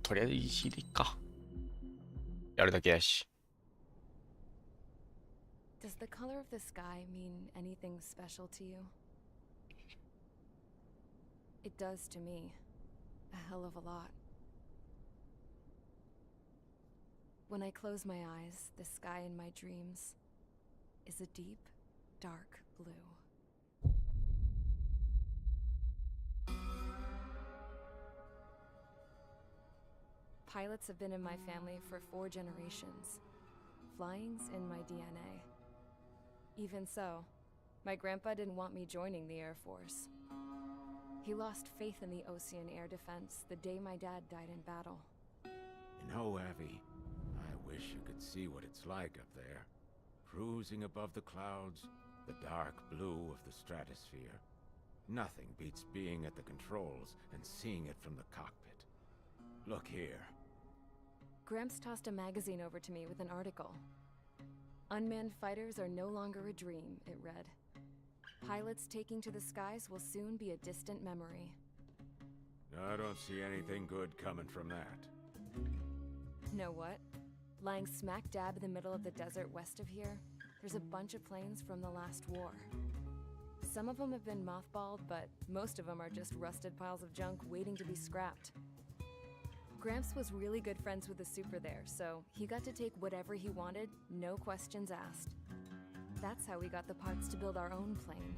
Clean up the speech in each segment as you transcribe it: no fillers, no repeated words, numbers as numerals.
とりあえず石でいっか。やるだけやし。Does the color of the sky mean anything special to you? It does to me. A hell of a lot. When I close my eyes, the sky in my dreams is a deep, dark blue. Pilots have been in my family for 4 generations. Flying's in my DNA. Even so, my grandpa didn't want me joining the Air Force. He lost faith in the Ocean Air Defense the day my dad died in battle. You know, Abby, I wish you could see what it's like up there. Cruising above the clouds, the dark blue of the stratosphere. Nothing beats being at the controls and seeing it from the cockpit. Look here. Gramps tossed a magazine over to me with an article. Unmanned fighters are no longer a dream, it read. Pilots taking to the skies will soon be a distant memory. I don't see anything good coming from that. Know what? Lying smack dab in the middle of the desert west of here, there's a bunch of planes from the last war. Some of them have been mothballed, but most of them are just rusted piles of junk waiting to be scrapped. Gramps was really good friends with the super there, so he got to take whatever he wanted, no questions asked. That's how we got the parts to build our own plane.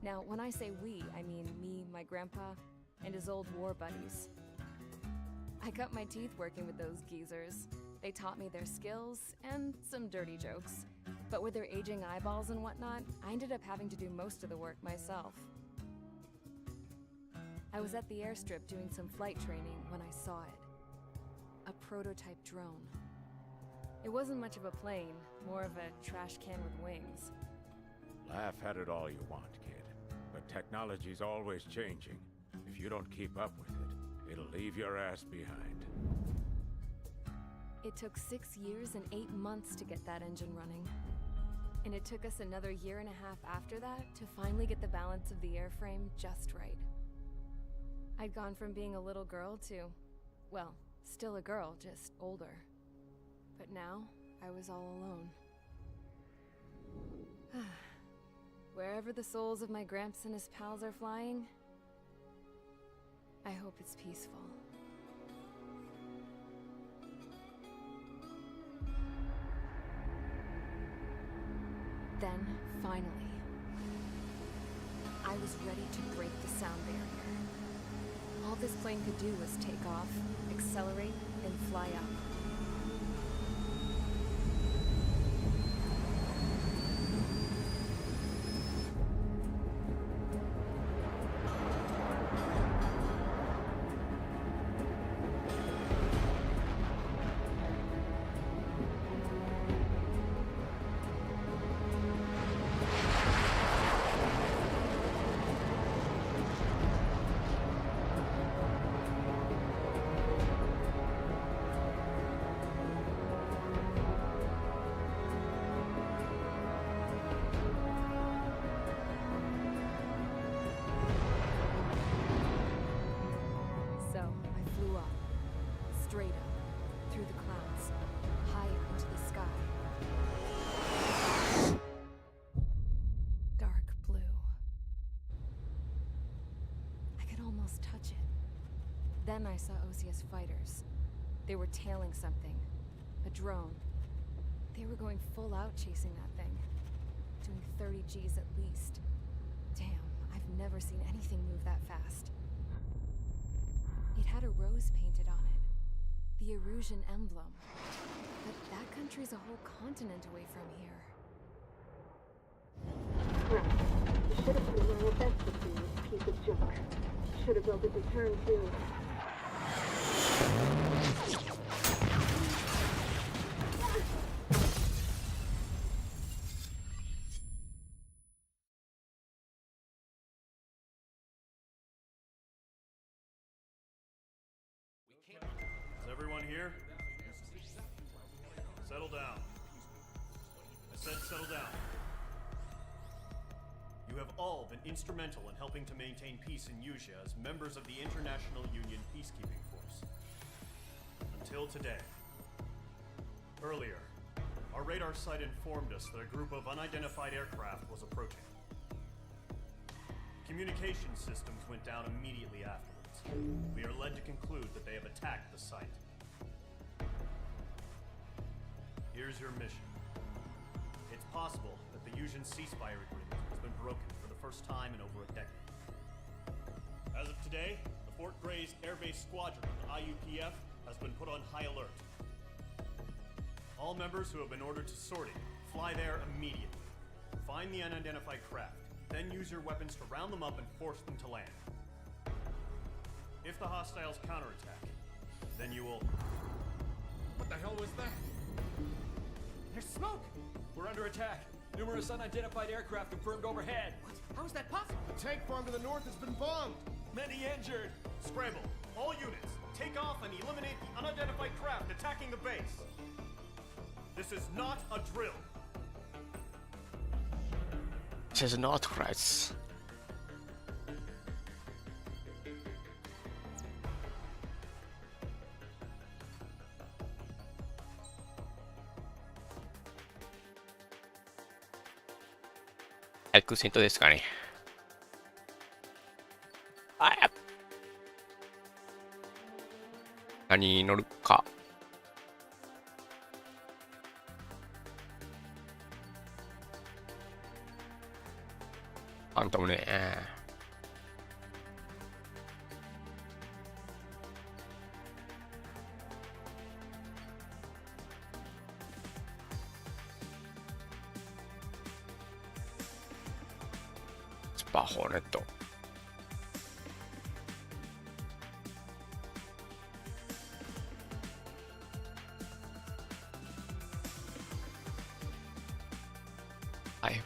Now, when I say we, I mean me, my grandpa, and his old war buddies. I cut my teeth working with those geezers. They taught me their skills and some dirty jokes. But with their aging eyeballs and whatnot, I ended up having to do most of the work myself. I was at the airstrip doing some flight training when I saw it. A prototype drone. It wasn't much of a plane, more of a trash can with wings. Laugh at it all you want, kid. But technology's always changing. If you don't keep up with it, it'll leave your ass behind. It took 6 years and 8 months to get that engine running. And it took us another 1.5 years after that to finally get the balance of the airframe just right. I'd gone from being a little girl to, well, still a girl, just older. But now, I was all alone. Wherever the souls of my Gramps and his pals are flying, I hope it's peaceful. Then, finally, I was ready to break the sound barrier. All this plane could do was take off, accelerate, and fly up. So, I flew up, straight up, through the clouds, high into the sky. Dark blue. I could almost touch it. Then I saw Osius fighters. They were tailing something. A drone. They were going full out chasing that thing. Doing 30 Gs at least. Damn, I've never seen anything move that fast. It had a rose painted on it. The Erusian emblem. But that country's a whole continent away from here. Crap. You should have put in your best with this piece of junk. Should have built a return too. Is everyone here? Settle down. I said settle down. You have all been instrumental in helping to maintain peace in Usha as members of the International Union Peacekeeping Force. until today. Earlier, our radar site informed us that a group of unidentified aircraft was approaching. Communication systems went down immediately afterwards. We are led to conclude that they have attacked the site. Here's your mission. It's possible that the Fusion ceasefire agreement has been broken for the first time in over a decade. As of today, the Fort Grays Air Base Squadron of the IUPF has been put on high alert. All members who have been ordered to sortie, fly there immediately. Find the unidentified craft, then use your weapons to round them up and force them to land. If the hostiles counterattack, then you will... What the hell was that? There's smoke! We're under attack. Numerous unidentified aircraft confirmed overhead. What? How is that possible? The tank farm to the north has been bombed. Many injured. Scramble. All units, take off and eliminate the unidentified craft attacking the base. This is not a drill. This is not right.アクセントですかね。あや。何に乗るか。あんたもね。スパホーネット。はい。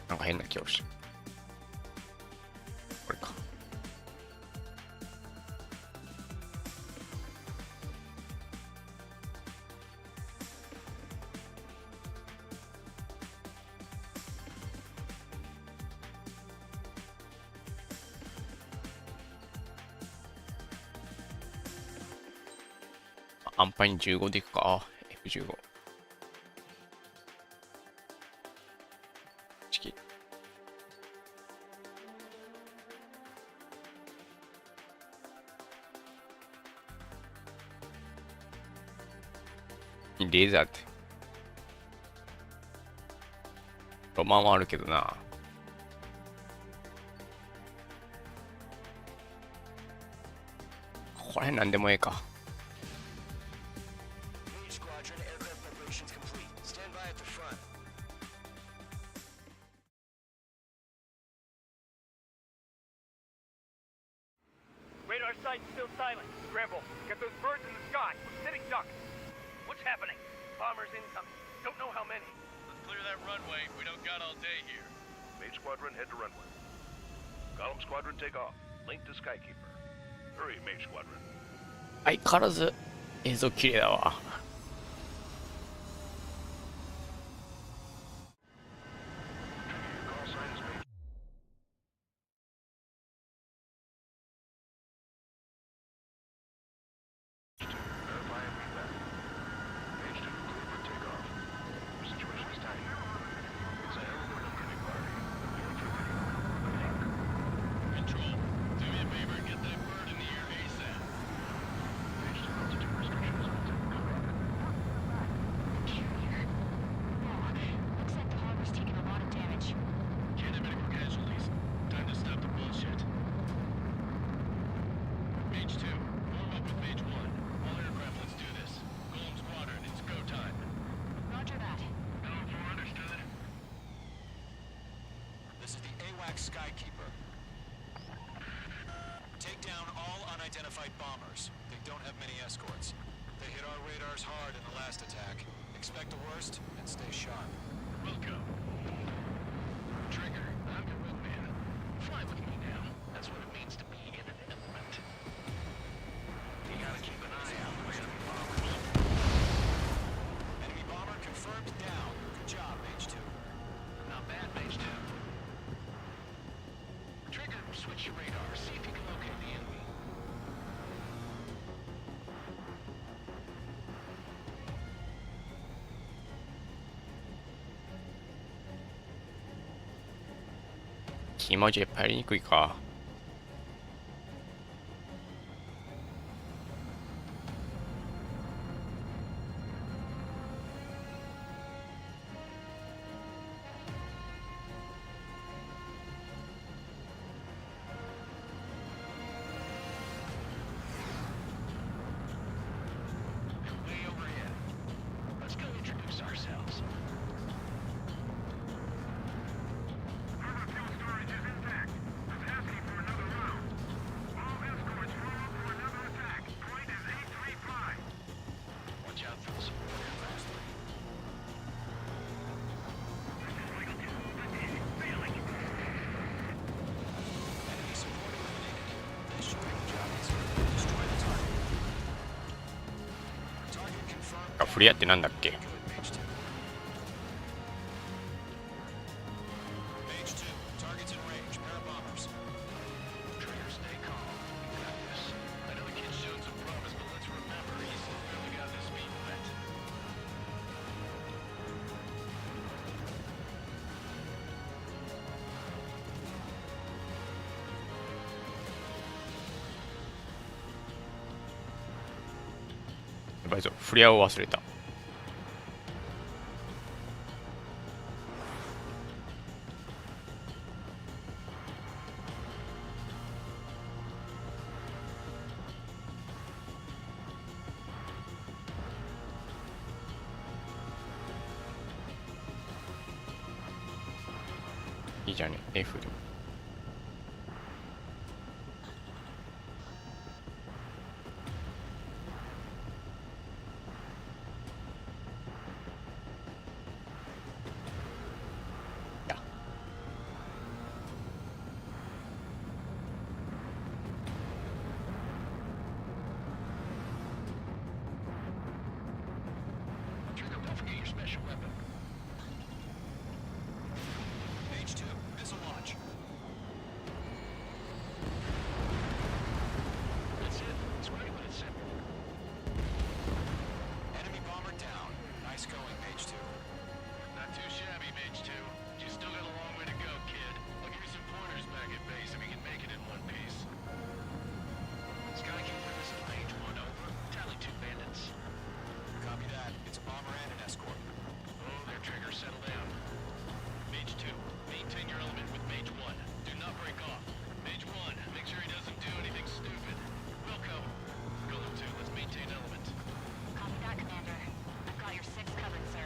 なんか変な教師。これか。アンパイン15でいくか。F15。レーザーって。ロマンはあるけどな。ここら辺なんでもええか。Radar site still silent. Scramble. Get those birds in the sky. We're sitting ducks. What's happening? Bombers incoming. Don't know how many. Let's clear that runway. We don't got all day here. Mage Squadron, head to runway. Column Squadron, take off. Link to Skykeeper. Hurry, Mage Squadron. 相変わらず映像綺麗だわ。Call sign is Mage. Verify and feedback. Mage 2, clear for takeoff. Your situation is tight. It's a hell of an incoming party. We don't feel any. Control, do me a favor and get that bird in the air ASAP. Mage 2, altitude restrictions on 10 o'clock. Mage 2, warm up with Mage 1. All aircraft, let's do this. Golem Squadron, it's go time. Roger that. Golem 4 understood. This is the AWAC Skykeeper. Take down all unidentified bombers. They don't have many escorts. They hit our radars hard in the last attack. Expect the worst and stay sharp. Wilco. Trigger, I'm your wingman. Fly with me now. That's what it means to be in an element. You gotta keep an eye out for enemy bombers. Enemy bomber confirmed down. Good job, Mage 2. Not bad, Mage 2. Trigger, switch your radar. See if you can locate the enemy.キー文字やっぱりやりにくいか。Way overhead. Let's go introduce ourselves. Fuel storage is intact. Just asking for another round. All escorts roll up for another attack. Point is 835. Watch out for the support aircraft. Enemy support eliminated. This should be the job. Destroy the target. Target confirmed. フリアってなんだっけ？ Good, Mage 2. Mage 2, targets in range. Pair of bombers. Trigger, stay calm. You got this. I know the kid's shown some promise, but let's remember he's really got his feet wet.やばいぞ、フリアを忘れた。いいじゃね、F でも。や。Trigger, don't forget your special weapon. Mage 2, missile launch. That's it. It's great when it's simple. Enemy bomber down. Nice going, Mage 2. Not too shabby, Mage 2. You still got a long way to go, kid. I'll give you some pointers back at base if we can make it in one piece. Skykeeper, this is Mage 1, over. Tally 2 bandits. Copy that. It's a bomber and an escort. Oh, their Trigger, settle down. Mage 2, maintain your element with Mage 1. Do not break off. Mage 1, make sure he doesn't do anything stupid. Wilco. Golem 2, let's maintain element. Copy that, Commander. I've got your 6 covered, sir.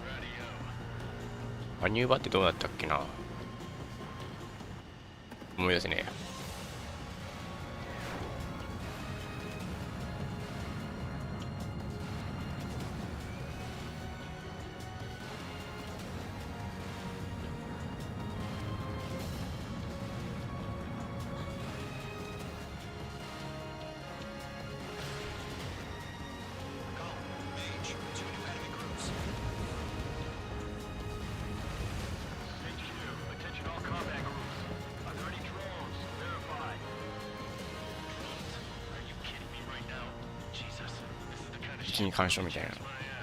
Radio. マニューバーってどうだったっけな。思い出せねえ。Mage, 2 new enemy groups. Mage 2, attention all combat groups. Are there any drones? Verify. Drones? Are you kidding me right now? Jesus, this is the kind of 一に干渉みたいな。 my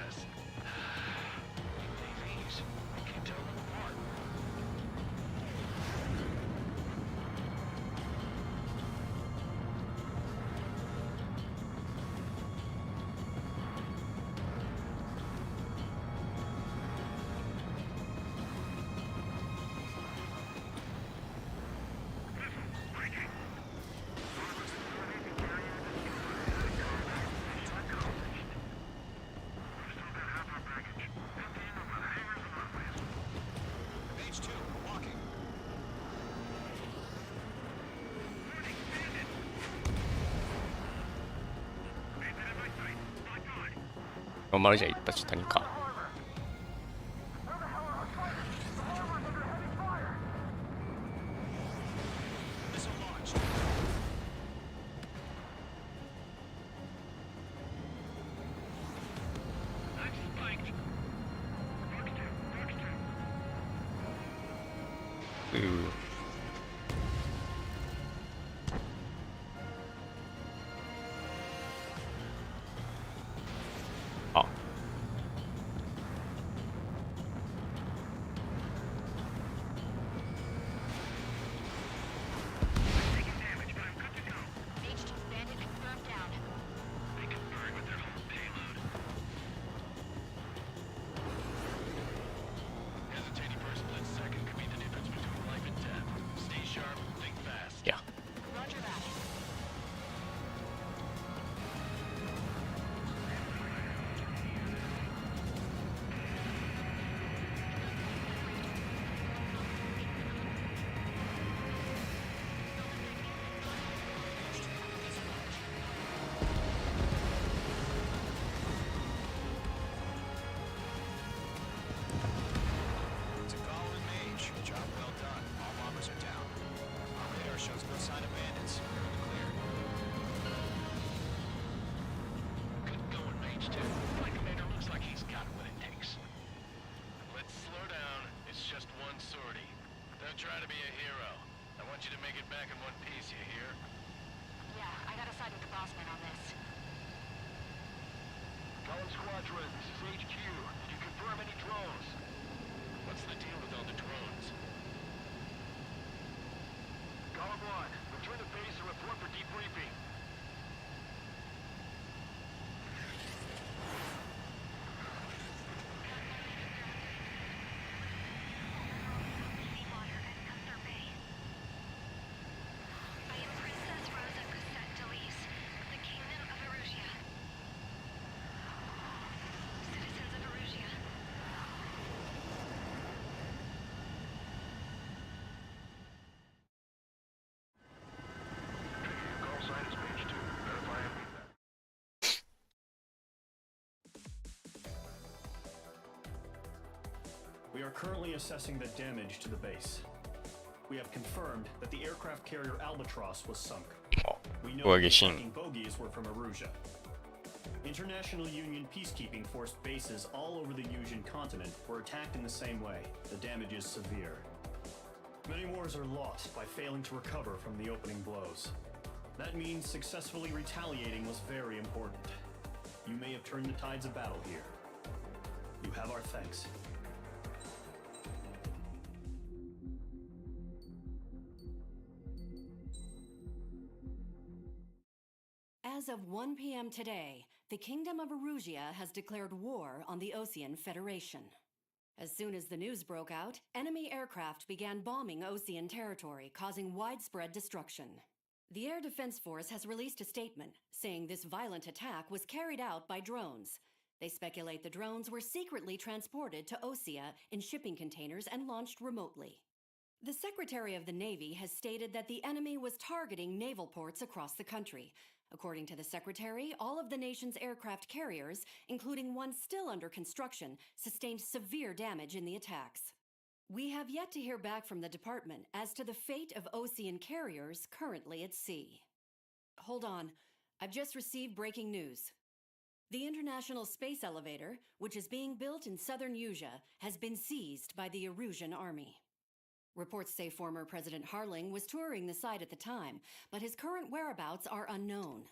ass. AVs, I can't tell them apart. マレーシア行った下にか。あ、H2's bandit confirmed down. They can burn with their whole payload. Hesitating for a split second could be the difference between life and death. Stay sharp, think fast. いや、 Roger that. We are currently assessing the damage to the base. We have confirmed that the aircraft carrier Albatross was sunk. We know the attacking bogies were from Erusia. International Union peacekeeping force bases all over the Yusian continent were attacked in the same way. The damage is severe. Many wars are lost by failing to recover from the opening blows. That means successfully retaliating was very important. You may have turned the tides of battle here. You have our thanks. As of 1 p.m. today, the Kingdom of Erusia has declared war on the Osean Federation. As soon as the news broke out, enemy aircraft began bombing Osean territory, causing widespread destruction. The Air Defense Force has released a statement saying this violent attack was carried out by drones. They speculate the drones were secretly transported to Osea in shipping containers and launched remotely. The Secretary of the Navy has stated that the enemy was targeting naval ports across the country. According to the Secretary, all of the nation's aircraft carriers, including one still under construction, sustained severe damage in the attacks. We have yet to hear back from the department as to the fate of Osean carriers currently at sea. Hold on, I've just received breaking news. The International Space Elevator, which is being built in southern Yusia, has been seized by the Erusian army. Reports say former President Harling was touring the site at the time, but his current whereabouts are unknown.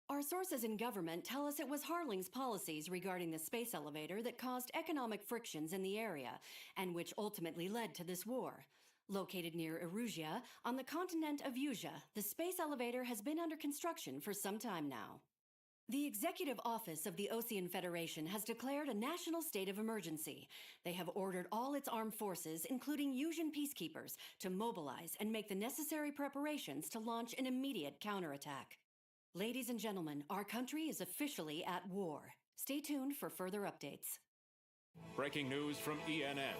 Our sources in government tell us it was Harling's policies regarding the space elevator that caused economic frictions in the area, and which ultimately led to this war. Located near Erusia, on the continent of Yusia, the space elevator has been under construction for some time now. The Executive Office of the Osean Federation has declared a national state of emergency. They have ordered all its armed forces, including Yusian peacekeepers, to mobilize and make the necessary preparations to launch an immediate counterattack. Ladies and gentlemen, our country is officially at war. Stay tuned for further updates. Breaking news from ENN.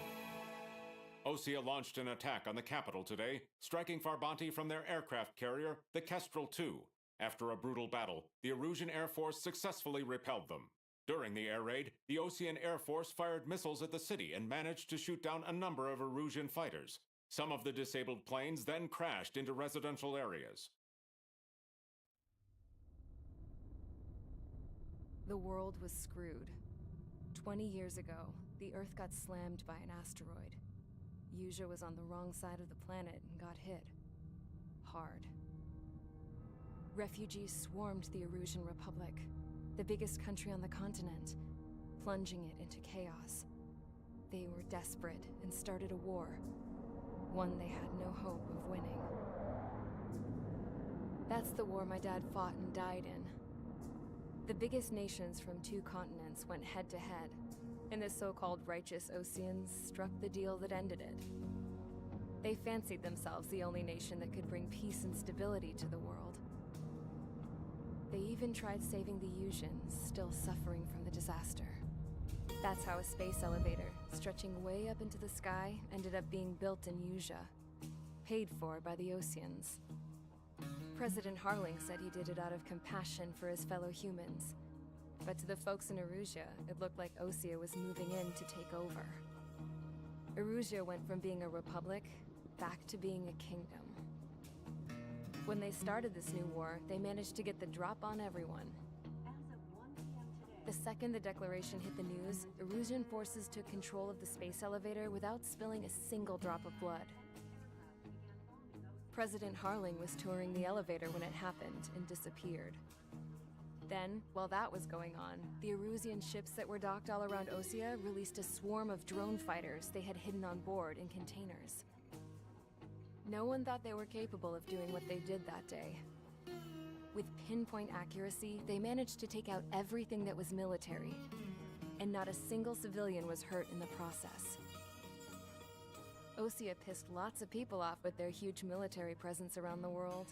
Osea launched an attack on the capital today, striking Farbanti from their aircraft carrier, the Kestrel II. After a brutal battle, the Erusian Air Force successfully repelled them. During the air raid, the Osean Air Force fired missiles at the city and managed to shoot down a number of Erusian fighters. Some of the disabled planes then crashed into residential areas. The world was screwed. 20 years ago, the Earth got slammed by an asteroid. Yuja was on the wrong side of the planet and got hit. Hard. Refugees swarmed the Erusian Republic, the biggest country on the continent, plunging it into chaos. They were desperate and started a war, one they had no hope of winning. That's the war my dad fought and died in. The biggest nations from 2 continents went head-to-head, and the so-called righteous Oseans struck the deal that ended it. They fancied themselves the only nation that could bring peace and stability to the world. They even tried saving the Yusians, still suffering from the disaster. That's how a space elevator, stretching way up into the sky, ended up being built in Yuja, paid for by the Oseans. President Harling said he did it out of compassion for his fellow humans. But to the folks in Erusia, it looked like Osea was moving in to take over. Erusia went from being a republic back to being a kingdom. When they started this new war, they managed to get the drop on everyone. The second the declaration hit the news, Erusian forces took control of the space elevator without spilling a single drop of blood. President Harling was touring the elevator when it happened and disappeared. Then, while that was going on, the Erusian ships that were docked all around Osea released a swarm of drone fighters they had hidden on board in containers. No one thought they were capable of doing what they did that day. With pinpoint accuracy, they managed to take out everything that was military, and not a single civilian was hurt in the process. Osea pissed lots of people off with their huge military presence around the world.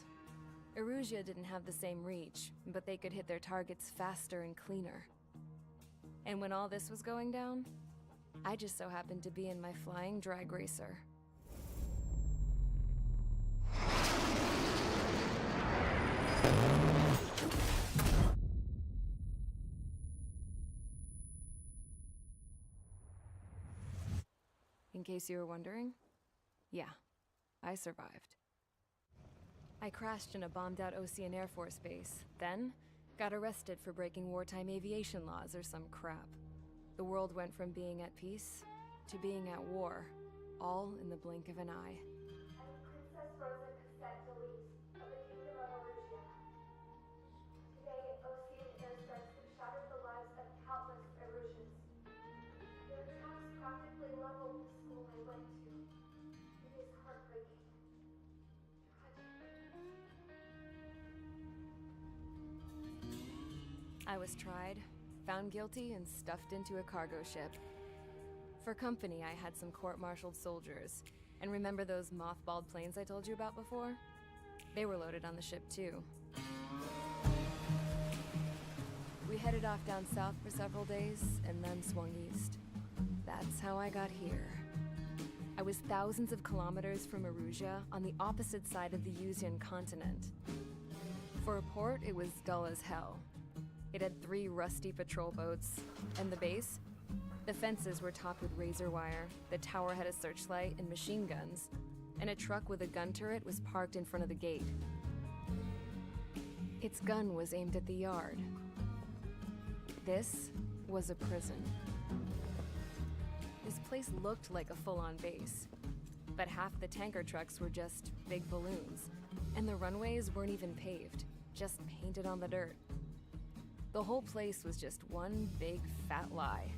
Erusia didn't have the same reach, but they could hit their targets faster and cleaner. And when all this was going down, I just so happened to be in my flying drag racer. In case you were wondering, yeah, I survived. I crashed in a bombed-out Osean Air Force base, then got arrested for breaking wartime aviation laws or some crap. The world went from being at peace to being at war, all in the blink of an eye. Princess Rosa Cassette Delise of the Kingdom of Erusia. Today, Osean airstrikes have shattered the lives of countless Erusians. Their attacks practically leveled the school I went to. It is heartbreaking. I was tried, found guilty, and stuffed into a cargo ship. For company, I had some court-martialed soldiers. And remember those mothballed planes I told you about before? They were loaded on the ship, too. We headed off down south for several days, and then swung east. That's how I got here. I was thousands of kilometers from Erusia, on the opposite side of the Yusian continent. For a port, it was dull as hell. It had 3 rusty patrol boats, and the base? The fences were topped with razor wire, the tower had a searchlight and machine guns, and a truck with a gun turret was parked in front of the gate. Its gun was aimed at the yard. This was a prison. This place looked like a full-on base, but half the tanker trucks were just big balloons, and the runways weren't even paved, just painted on the dirt. The whole place was just one big fat lie.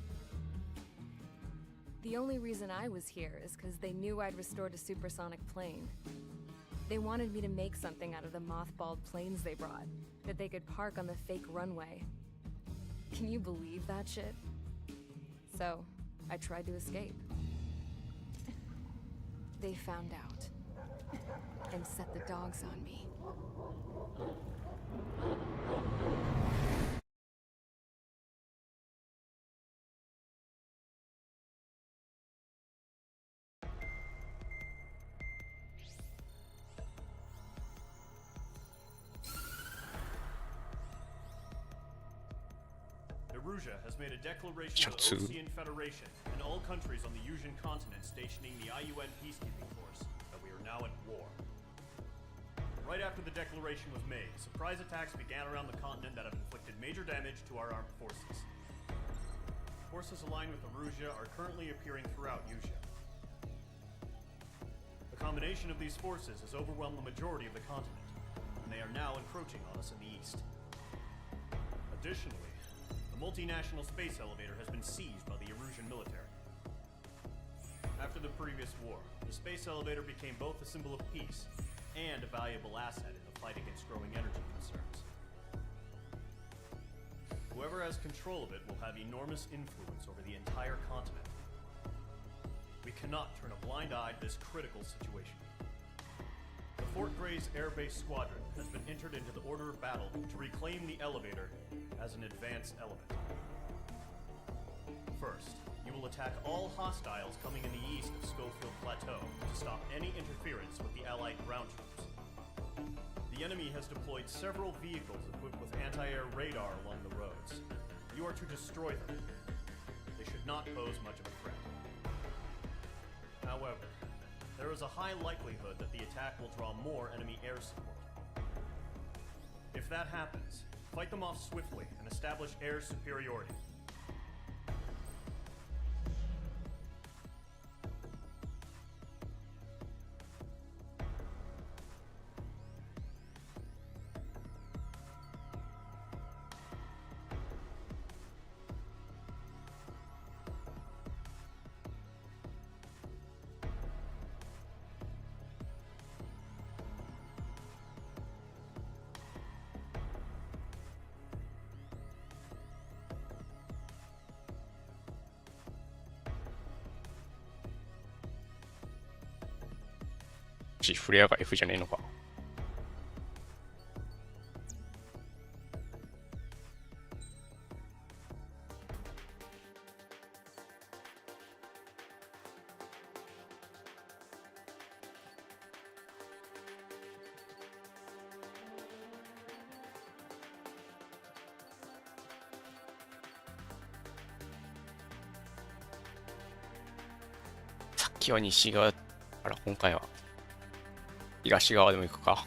The only reason I was here is because they knew I'd restored a supersonic plane. They wanted me to make something out of the mothballed planes they brought, that they could park on the fake runway. Can you believe that shit? So, I tried to escape. They found out, and set the dogs on me. Erusia has made a declaration of Ocean Federation and all countries on the Yusian continent stationing the IUN peacekeeping force that we are now at war. Right after the declaration was made, surprise attacks began around the continent that have inflicted major damage to our armed forces. Forces aligned with Erusia are currently appearing throughout Yusia. The combination of these forces has overwhelmed the majority of the continent, and they are now encroaching on us in the east. Additionally, the multinational space elevator has been seized by the Erusian military. After the previous war, the space elevator became both a symbol of peace and a valuable asset in the fight against growing energy concerns. Whoever has control of it will have enormous influence over the entire continent. We cannot turn a blind eye to this critical situation. The Fort Grace Air Base Squadron has been entered into the order of battle to reclaim the elevator as an advance element. First, you will attack all hostiles coming in the east of Schofield Plateau to stop any interference with the Allied ground troops. The enemy has deployed several vehicles equipped with anti-air radar along the roads. You are to destroy them. They should not pose much of a threat. However, there is a high likelihood that the attack will draw more enemy air support. If that happens, fight them off swiftly and establish air superiority.フレアが F じゃねえのか。さっきは西側から今回は東側でも行くか。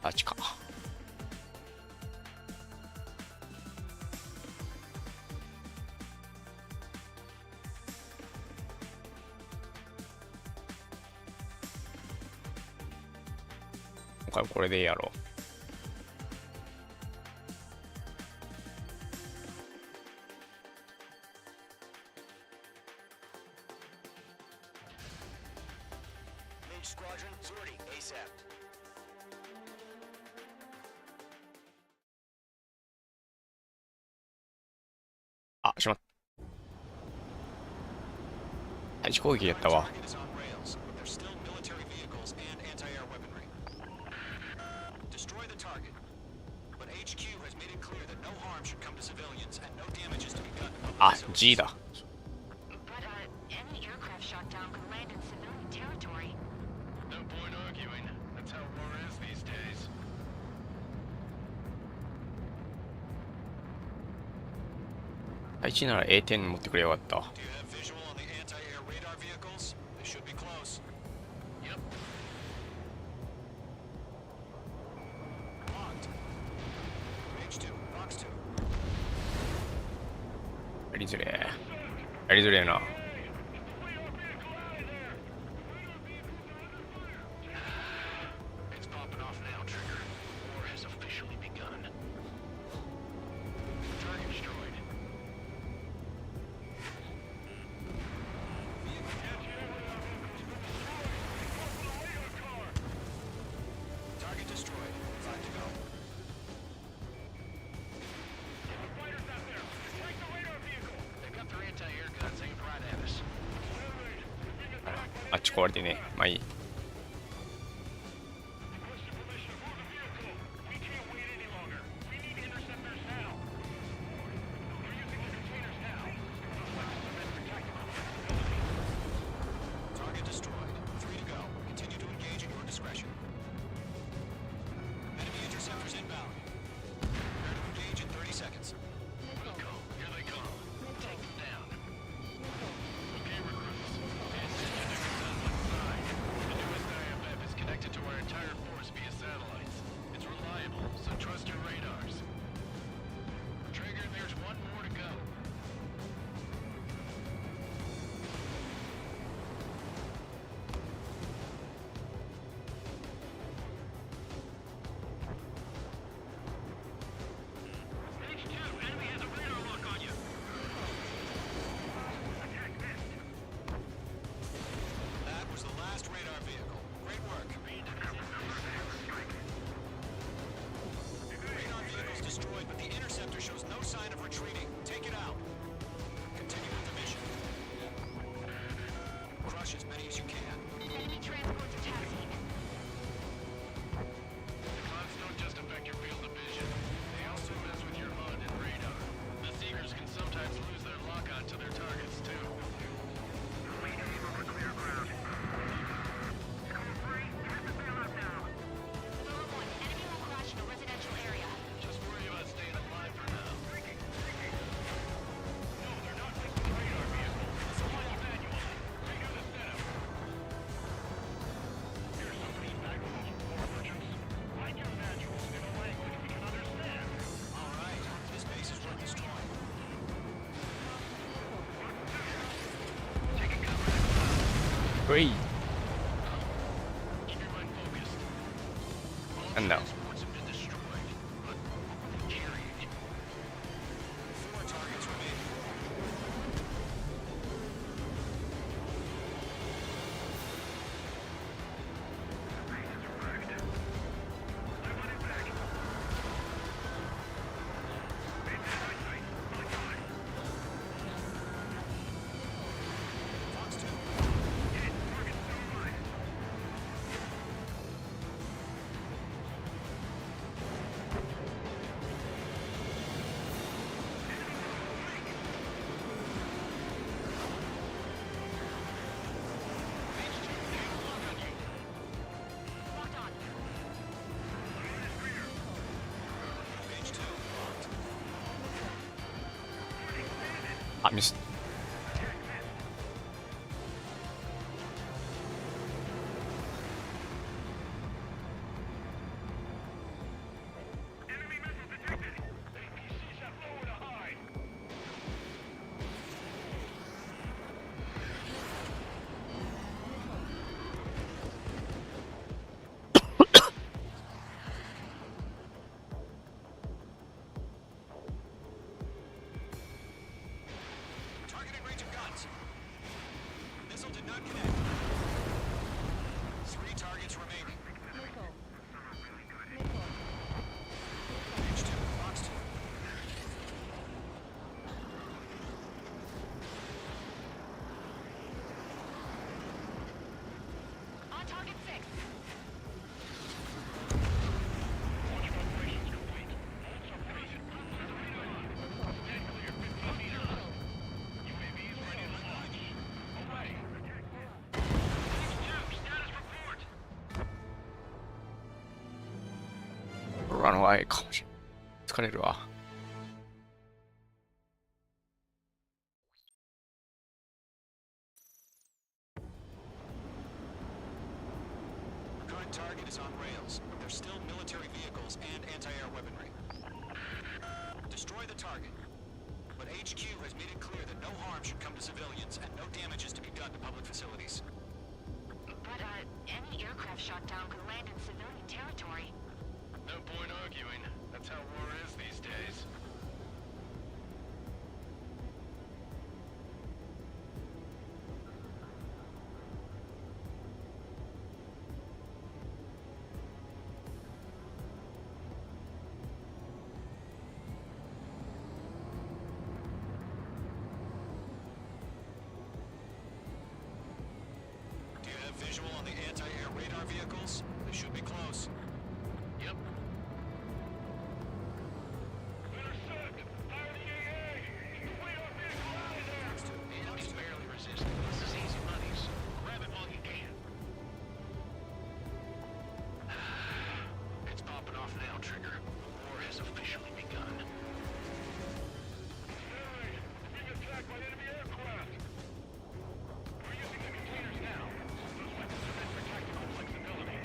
あっちか。今回これでやろう。あ、しまった。対地攻撃やったわ。あ、G だ。1なら A 点持ってくれよかった。やりづれえ。やりづれえな。あっち壊れてね。まあいい。Trigger shows no sign of retreating. Take it out. Continue with the mission. Crush as many as you can. Enemy transports are taxiing. The clouds don't just affect your field of vision. They also mess with your HUD and radar. The Seekers can sometimes lose their lock-on to their targets, too. We aim over clear ground. School 3, hit the bailout now. Zone 1, enemy will crash in a residential area. Just worry about staying alive for now. No, they're not like the radar vehicle. It's a whole manual. Redo the setup. Here's some feedback from those war merchants. Write your manuals in a language we can understand. All right. This base is worth destroying. Taking cover. うい Keep your mind focused. All And no. transports have been destroyed, but carrying. 4 targets remaining. Fox 2. Locked on. Page 2. Locked. あミス Enemy missile detected. APCs have nowhere to hide. Targeting range of guns. Missile did not connect. 3 targets remaining. Page 2. Fox 2. On target 6. Launch operations complete. All submarines. Stand clear 15 meters. UAVs ready to launch. Away. Page 2, status report. ランワイかもしれない疲れるわ Current target is on rails, but there's still military vehicles and anti-air weaponry. Destroy the target. But HQ has made it clear that no harm should come to civilians and no damage is to be done to public facilities. But, any aircraft shot down could land in civilian territory. No point arguing. That's how war is these days. Do you have visual on the anti-air radar vehicles? They should be close. Yep. Intercept! Fire the AA! We are being grounded there! Enemy's barely resisting. This is easy money, so grab it while you can. It's popping off now, Trigger. The war has officially begun. Hey, we're being attacked by enemy aircraft! We're using the containers now. Those weapons are meant for tactical flexibility.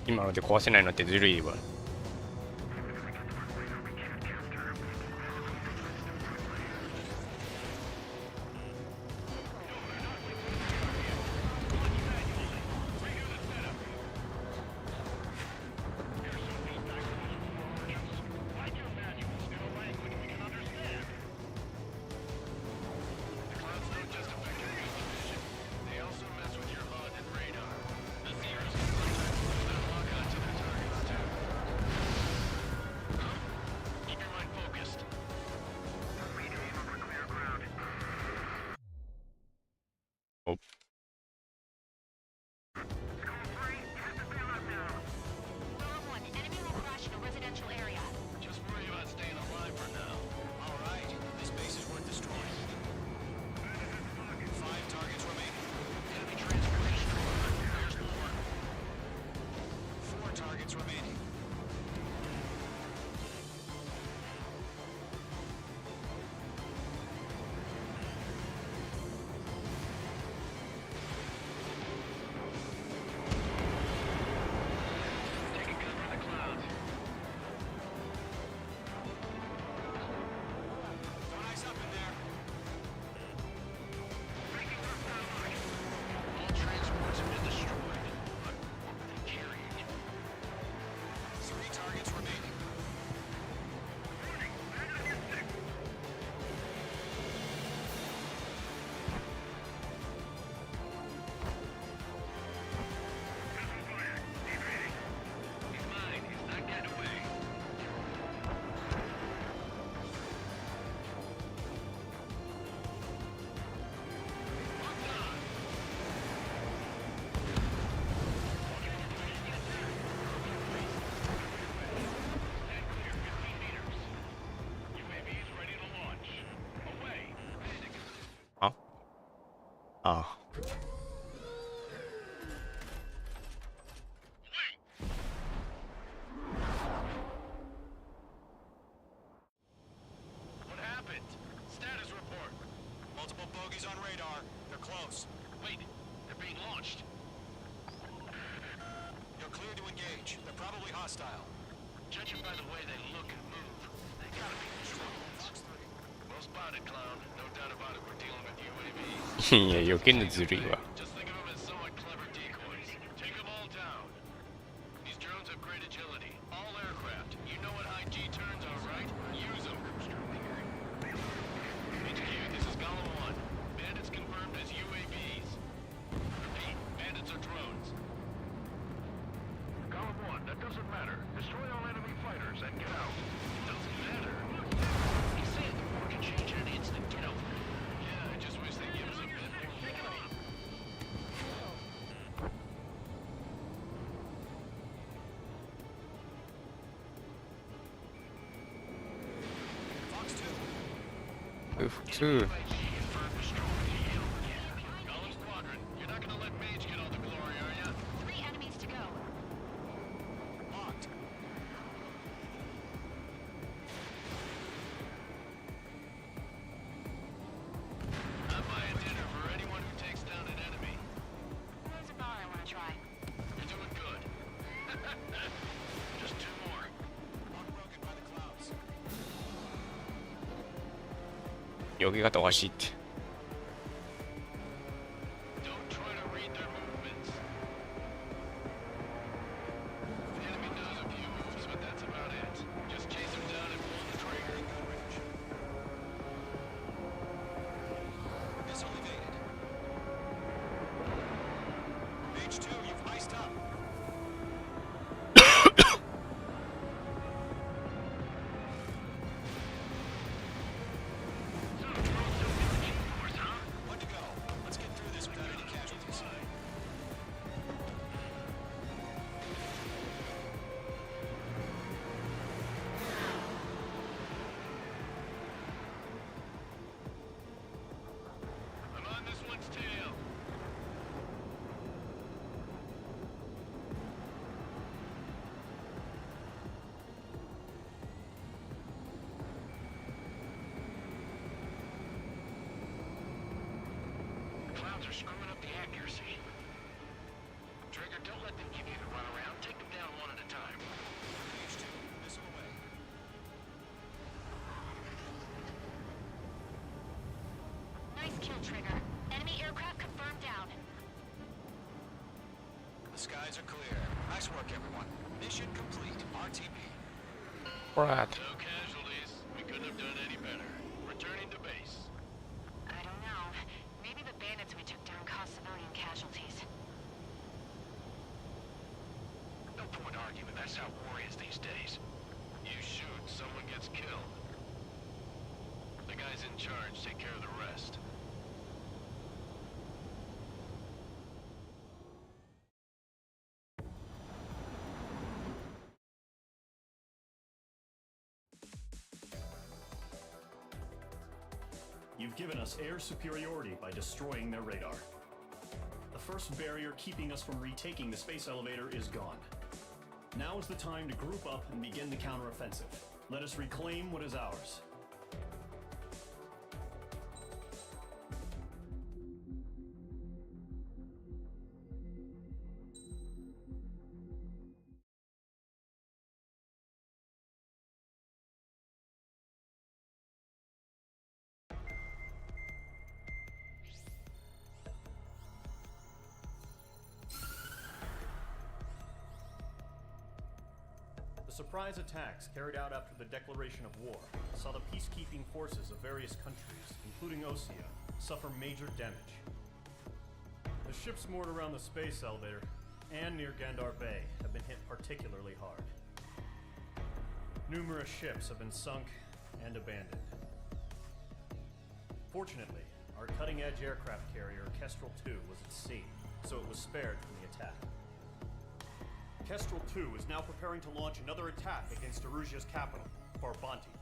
今ので壊せないのってずるいわ。ああ。What happened? Status report. Multiple bogies on radar. They're close. Wait, they're being launched. You're clear to engage. They're probably hostile. Judging by the way they look and move, they gotta be drones. Well spotted, clown. No doubt about it. We're dealing with UAVs. いや、余計にずるいわ。 Just think of them as somewhat clever decoys. Take them all down. These drones have great agility. All aircraft. You know what high G turns are, right? Use them. HQ, this is Golem 1. Bandits confirmed as UAVs. Repeat, bandits are drones. Golem 1, that doesn't matter. Destroy all enemy fighters and get out. Doesn't matter. You say it, the war can change in an instant. Get over it. Yeah, I just wish they'd give us a bit more warning. Fox 2. 普通。 Golem Squadron, you're not gonna let Mage get all the glory, are ya? 3 enemies to go. Locked. I'm buying dinner for anyone who takes down an enemy. There's a bar I want to try. You're doing good. Just 2 more. One broken by the clouds. 避け方おかしいって。 Don't try to read their movements. The enemy knows a few moves, but that's about it. Just chase them down and pull the trigger. Missile evaded. H2, you've iced up. One to go. Let's get through this without any casualties. I'm on this one's tail. Clouds are screwing up the accuracy. Trigger, don't let them give you the runaround. Take them down kill trigger. Enemy aircraft confirmed down. The skies are clear. Nice work, everyone. Mission complete. RTB. Right. No casualties. We couldn't have done any better. Returning to base. I don't know. Maybe the bandits we took down caused civilian casualties. No point arguing. That's how war is these days. You shoot, someone gets killed. The guys in charge take care of the rest. You've given us air superiority by destroying their radar. The first barrier keeping us from retaking the space elevator is gone. Now is the time to group up and begin the counteroffensive. Let us reclaim what is ours. The surprise attacks carried out after the declaration of war saw the peacekeeping forces of various countries, including Osea, suffer major damage. The ships moored around the space elevator and near Gandar Bay have been hit particularly hard. Numerous ships have been sunk and abandoned. Fortunately, our cutting-edge aircraft carrier Kestrel 2 was at sea, so it was spared from the attack. Kestrel 2 is now preparing to launch another attack against Erusia's capital, Farbanti.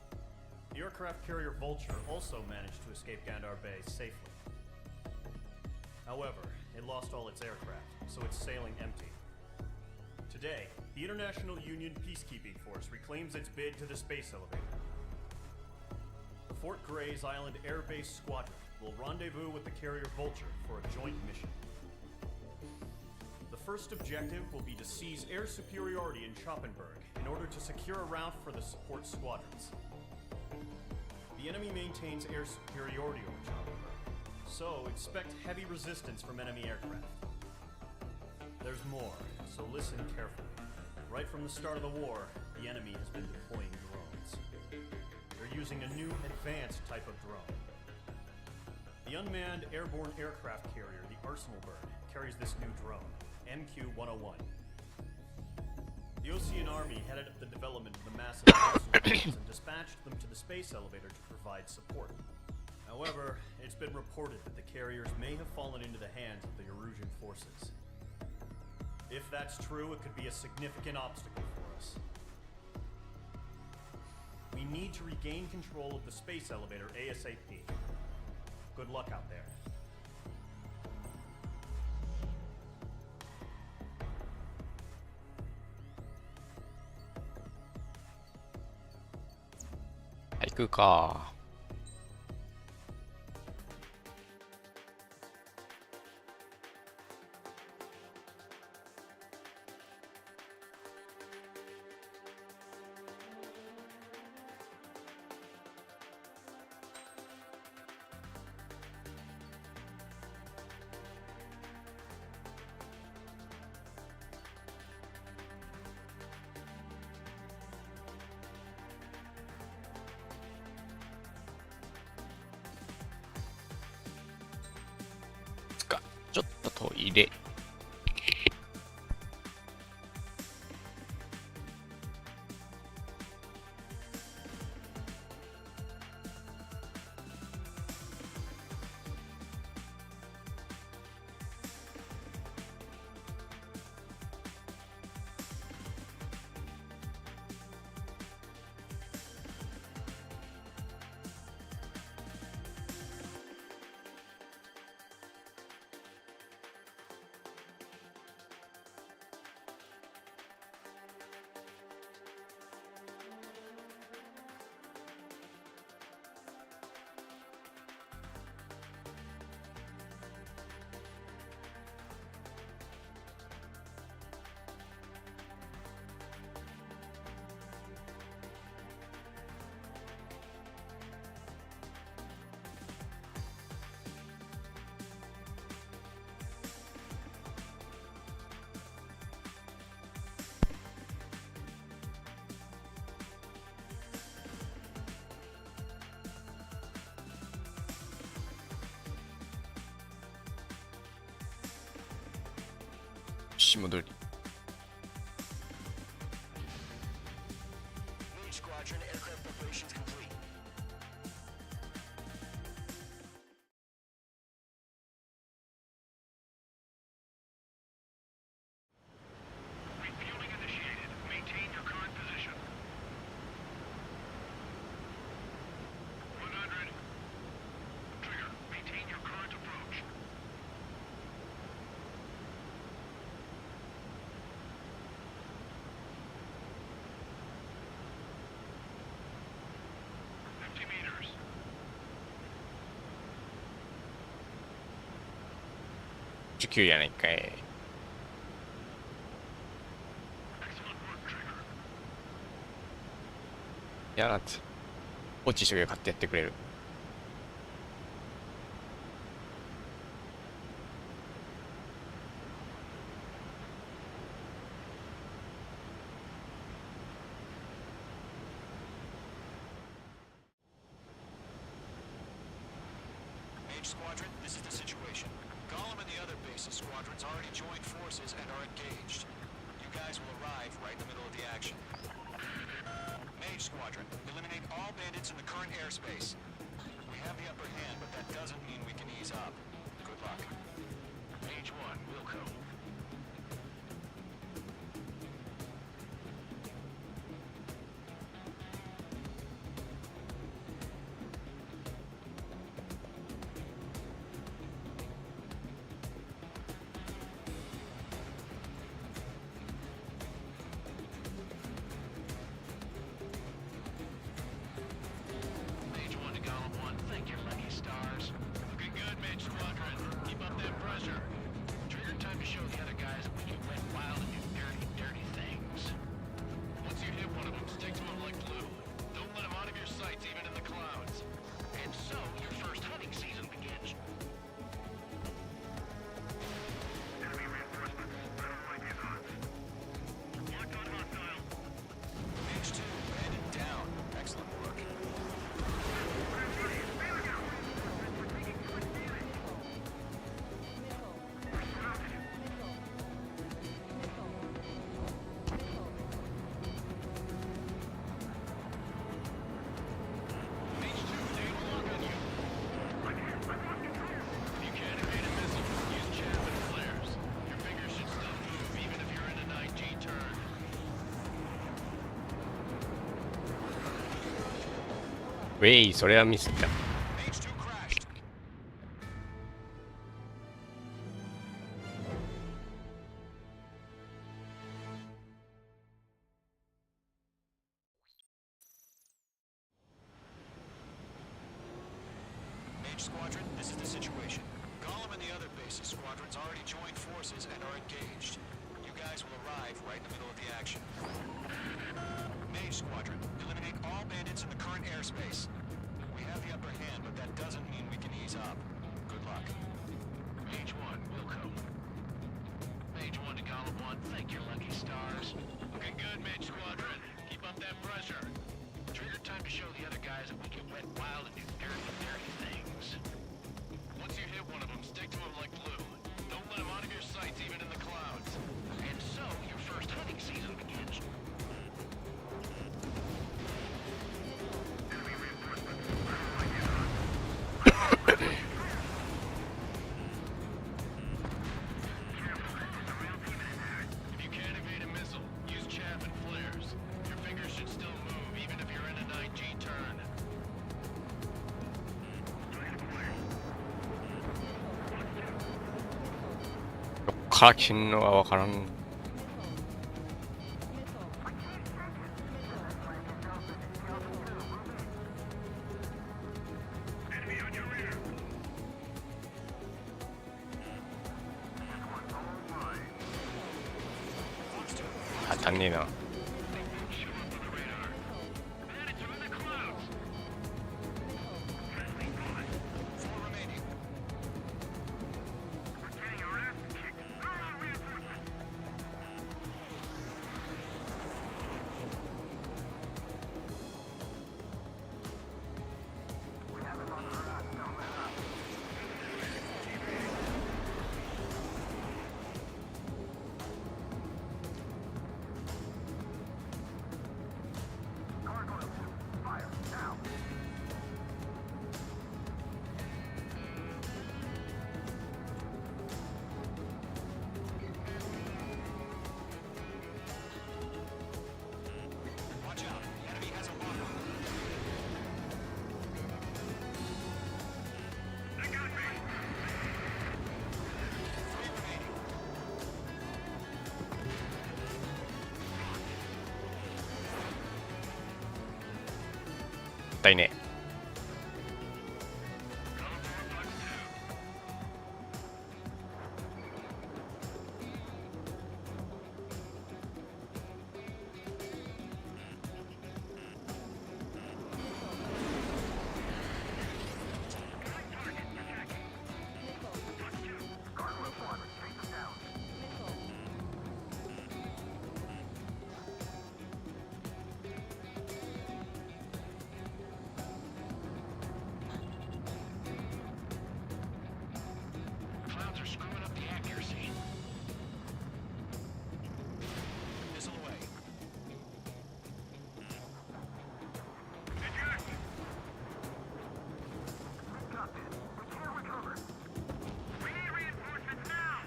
The aircraft carrier Vulture also managed to escape Gandar Bay safely. However, it lost all its aircraft, so it's sailing empty. Today, the International Union Peacekeeping Force reclaims its bid to the space elevator. The Fort Grays Island Air Base Squadron will rendezvous with the carrier Vulture for a joint mission. The first objective will be to seize air superiority in Schoppenberg in order to secure a route for the support squadrons. The enemy maintains air superiority over Schoppenberg, so expect heavy resistance from enemy aircraft. There's more, so listen carefully. Right from the start of the war, the enemy has been deploying drones. They're using a new advanced type of drone. The unmanned airborne aircraft carrier, the Arsenal Bird, carries this new drone, MQ-101. The Osean Army headed up the development of the massive Arsenal drones and dispatched them to the space elevator to provide support. However, it's been reported that the carriers may have fallen into the hands of the Erusian forces. If that's true, it could be a significant obstacle for us. We need to regain control of the space elevator ASAP. Good luck out there.はい、行くか。ちょっとトイレ。し戻り。 Mage Squadron aircraft preparations complete. Refueling initiated. Maintain your current position. 100. Trigger, maintain your current approach. 50 meters. 19やないかい。 Excellent work, Trigger. いやなって放置しとけば勝ってやってくれる。Mage Squadron, this is the situation. Gollum and the other bases squadrons already joined forces and are engaged. You guys will arrive right in the middle of the action. Mage Squadron, eliminate all bandits in the current airspace. We have the upper hand, but that doesn't mean we can ease up. Good luck. Mage 1, Wilco. Mage 1 to Gollum 1, thank your lucky stars. Looking good, Mage Squadron. Keep up that pressure. Trigger time to show the other guys that we can wet wild and do dirty, dirty things. Once you hit one of them, stick to them like glue. Don't let them out of your sights, even in the clouds. And so, your first hunting season begins. Enemy reinforcements. Locked on hostile. Mage 2, bandit down. Excellent work. Mage 2, stay lock on you. If you can't evade a missile, use chaff and flares. Your fingers should still move, even if you're in an IG turn. ウェイ、それはミスった。 Mage 2 crashed. Mage Squadron, this is the situation. Gollum and the other bases squadrons already joined forces and are engaged. You guys will arrive right in the middle of the action. Mage Squadron, eliminate all bandits in the current airspace. We have the upper hand, but that doesn't mean we can ease up. Good luck. Mage 1, Wilco. Mage 1 to Gollum 1, thank your lucky stars. Looking good, Mage Squadron. Keep up that pressure. Trigger time to show the other guys that we can wet wild and do dirty, dirty things. Once you hit one of them, stick to them like glue. Don't let them out of your sights, even in the clouds. And so, your first hunting season begins. Enemy reinforcements. If you can't evade a missile, use chaff and flares. Your fingers should still move, even if you're in an IG turn. どっから来んのかわからん。当たんねえな。 Mage ったいね。Clouds are screwing up the accuracy. Missile away. We need reinforcements now!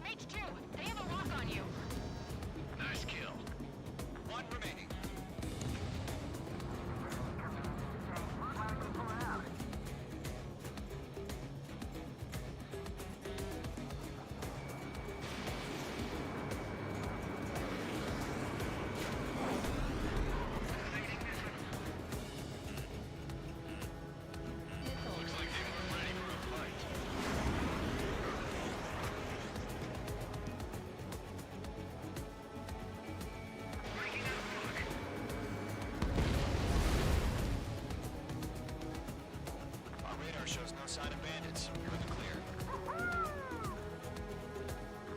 Mage 2, they have a lock on you. Nice kill. One remaining. Looks like they were ready for a fight. Our radar shows no sign of bandits. You're in the clear.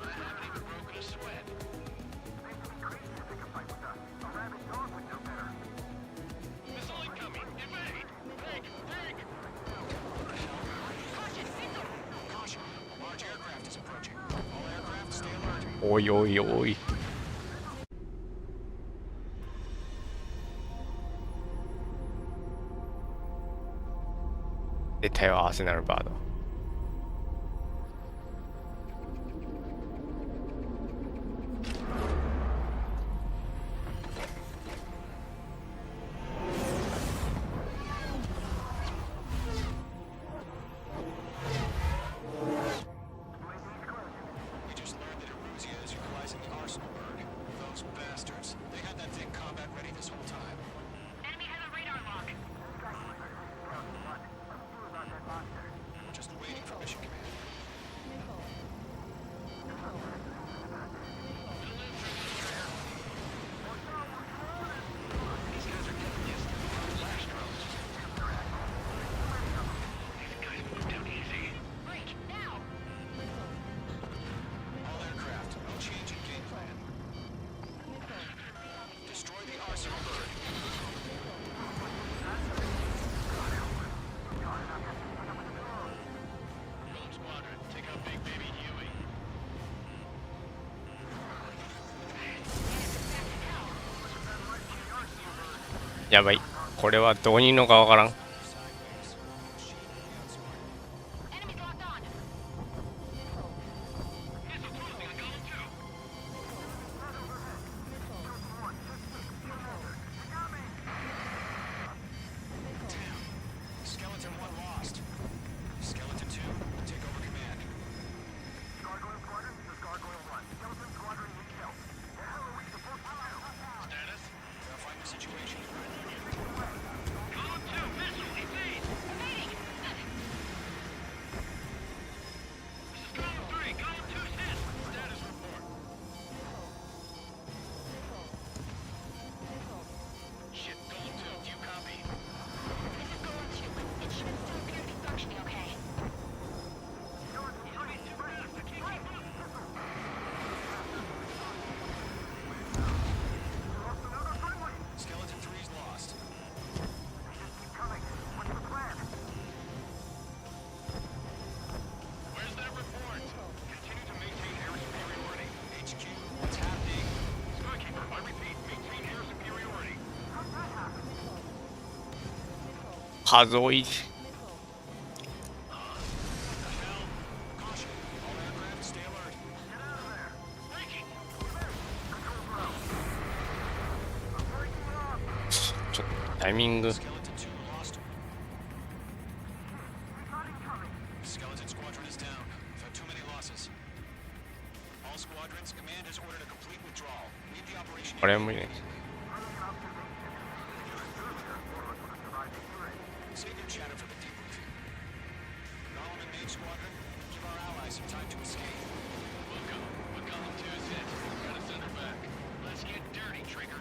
I haven't even broken a sweat. Missile incoming! Invade! Dig! Dig! Caution, missile! Caution. A large aircraft is approaching. All aircraft stay alert. おいおいおい。出たよ、アーセナルバード。We just learned that Eruzia is utilizing the arsenal bird. Those bastards. They had that thing combat ready this whole time. Enemy has a radar lock. Just waiting for mission command. These guys are getting used to flash drones. These guys move down easy. Break, now! All aircraft, no change in game plan. Destroy the arsenal bird. Philip Squadron, take out Big Baby Huey. やばい。これはどうにいるのかわからん。 Sideways. Enemy's locked on. Missile tossing on column 2. Skeleton 1 lost. Skeleton 2, take over command. Status? Verifying the situation. Column 2, missile, evade! Evading! This is column 3, column 2's hit. Status report. Shit, column 2, do you copy? This is Golem 2. Instruments still appear to be functioning okay. Enemy's too fast, I can't keep up. Skeleton 3's lost. Where's that report? Continue to maintain air superiority. HQ, what's happening? Skykeeper, I repeat, maintain air superiority. 数多い。 Caution. All aircraft stay alert. Breaking! ちょっとタイミング。 Skeleton 2 lost. Skeleton Squadron is down. We've had too many losses. All squadrons, command has ordered a complete withdrawal. Leave the operation これもいいね。 Save your chatter for the debriefing. Golem and Mage Squadron, give our allies some time to escape. Welcome. What column 2 is it? Gotta send her back. Let's get dirty, Trigger.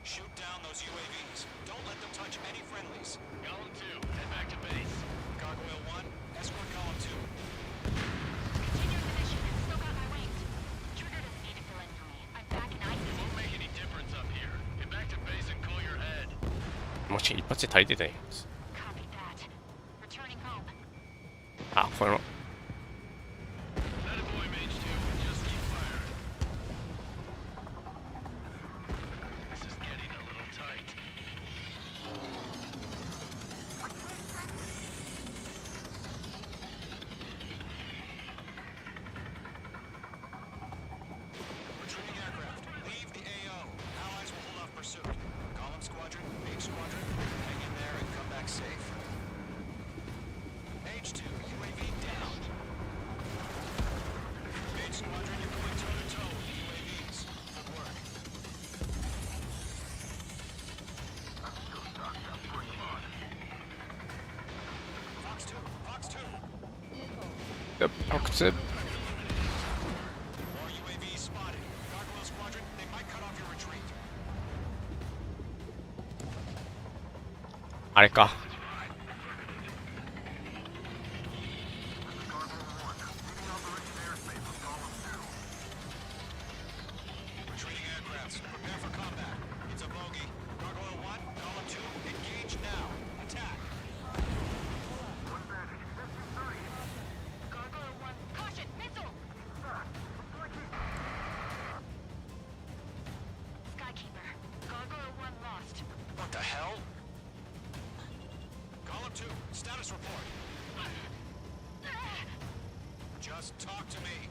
Shoot down those UAVs. Don't let them touch any friendlies. Column 2, head back to base. Gargoyle 1, escort Column 2. Continuing the mission. Still got my wings. Trigger doesn't need to fill in for me. I'm back in It ISIS. won't make any difference up here. Get back to base and call your head. もし一発で足りてたらいいです。 Copy that. Returning home. あ、この That a boy, Mage 2, and just keep firing. This is getting a little tight. Retreating aircraft. Leave the AO. Allies will hold off pursuit. Golem Squadron, Mage Squadron, hang in there and come back safe. Mage 2, UAV down. Mage Squadron, you're going toe-to-toe with the UAVs. Good work. Fox 2, Fox 2. 靴 More UAVs spotted. Gargoyle Squadron, they might cut off your retreat. あれか。 Retreating aircrafts, prepare for combat. It's a bogey. Gargoyle 1, Column 2, engage now. Attack. Gargoyle 1. Caution! Missile! Skykeeper. Gargoyle 1 lost. What the hell? Column 2, status report. Just talk to me.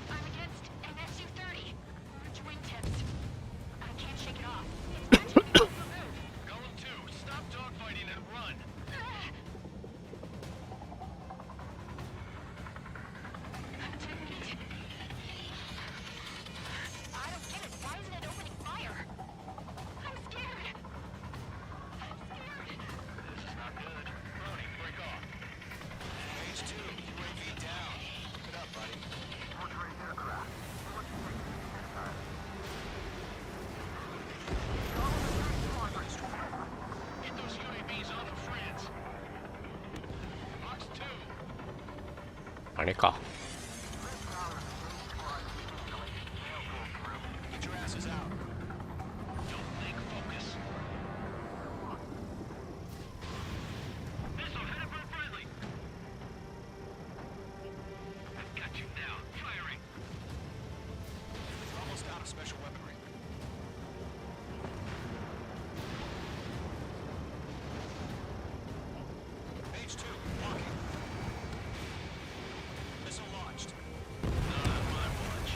I'm against MSU-30. Orange wingtips. I can't shake it off. It's wrenching me off the move. Column 2, stop dogfighting and run. I don't get it. Why isn't it opening fire? I'm scared. This is not good. Brody, break off. Mage 2, UAV down. Keep it up, buddy. Get those UAVs off of France. Fox 2. あれか。 Get your asses out. Don't think, focus. Missile headed for friendly. I've got you now. Firing. You're almost out of special weaponry. Mage 2, walking. Missile launched. Not on my watch.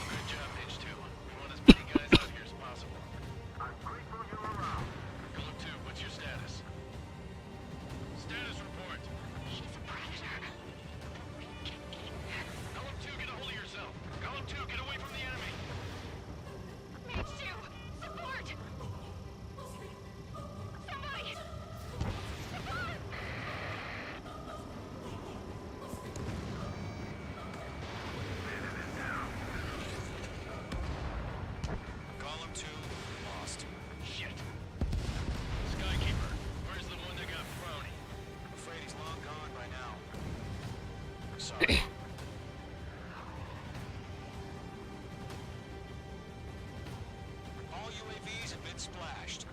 Good job, Mage 2. We want as many guys out here as possible. Column 2, what's your status? Status report. She's a predator. Column 2, get a hold of yourself. Column 2, get away from the enemy. Mage 2! Support! Somebody! Support! Column 2, lost. Shit. Skykeeper, where's the one that got Brownie? I'm afraid he's long gone by now. Sorry. All UAVs have been splashed.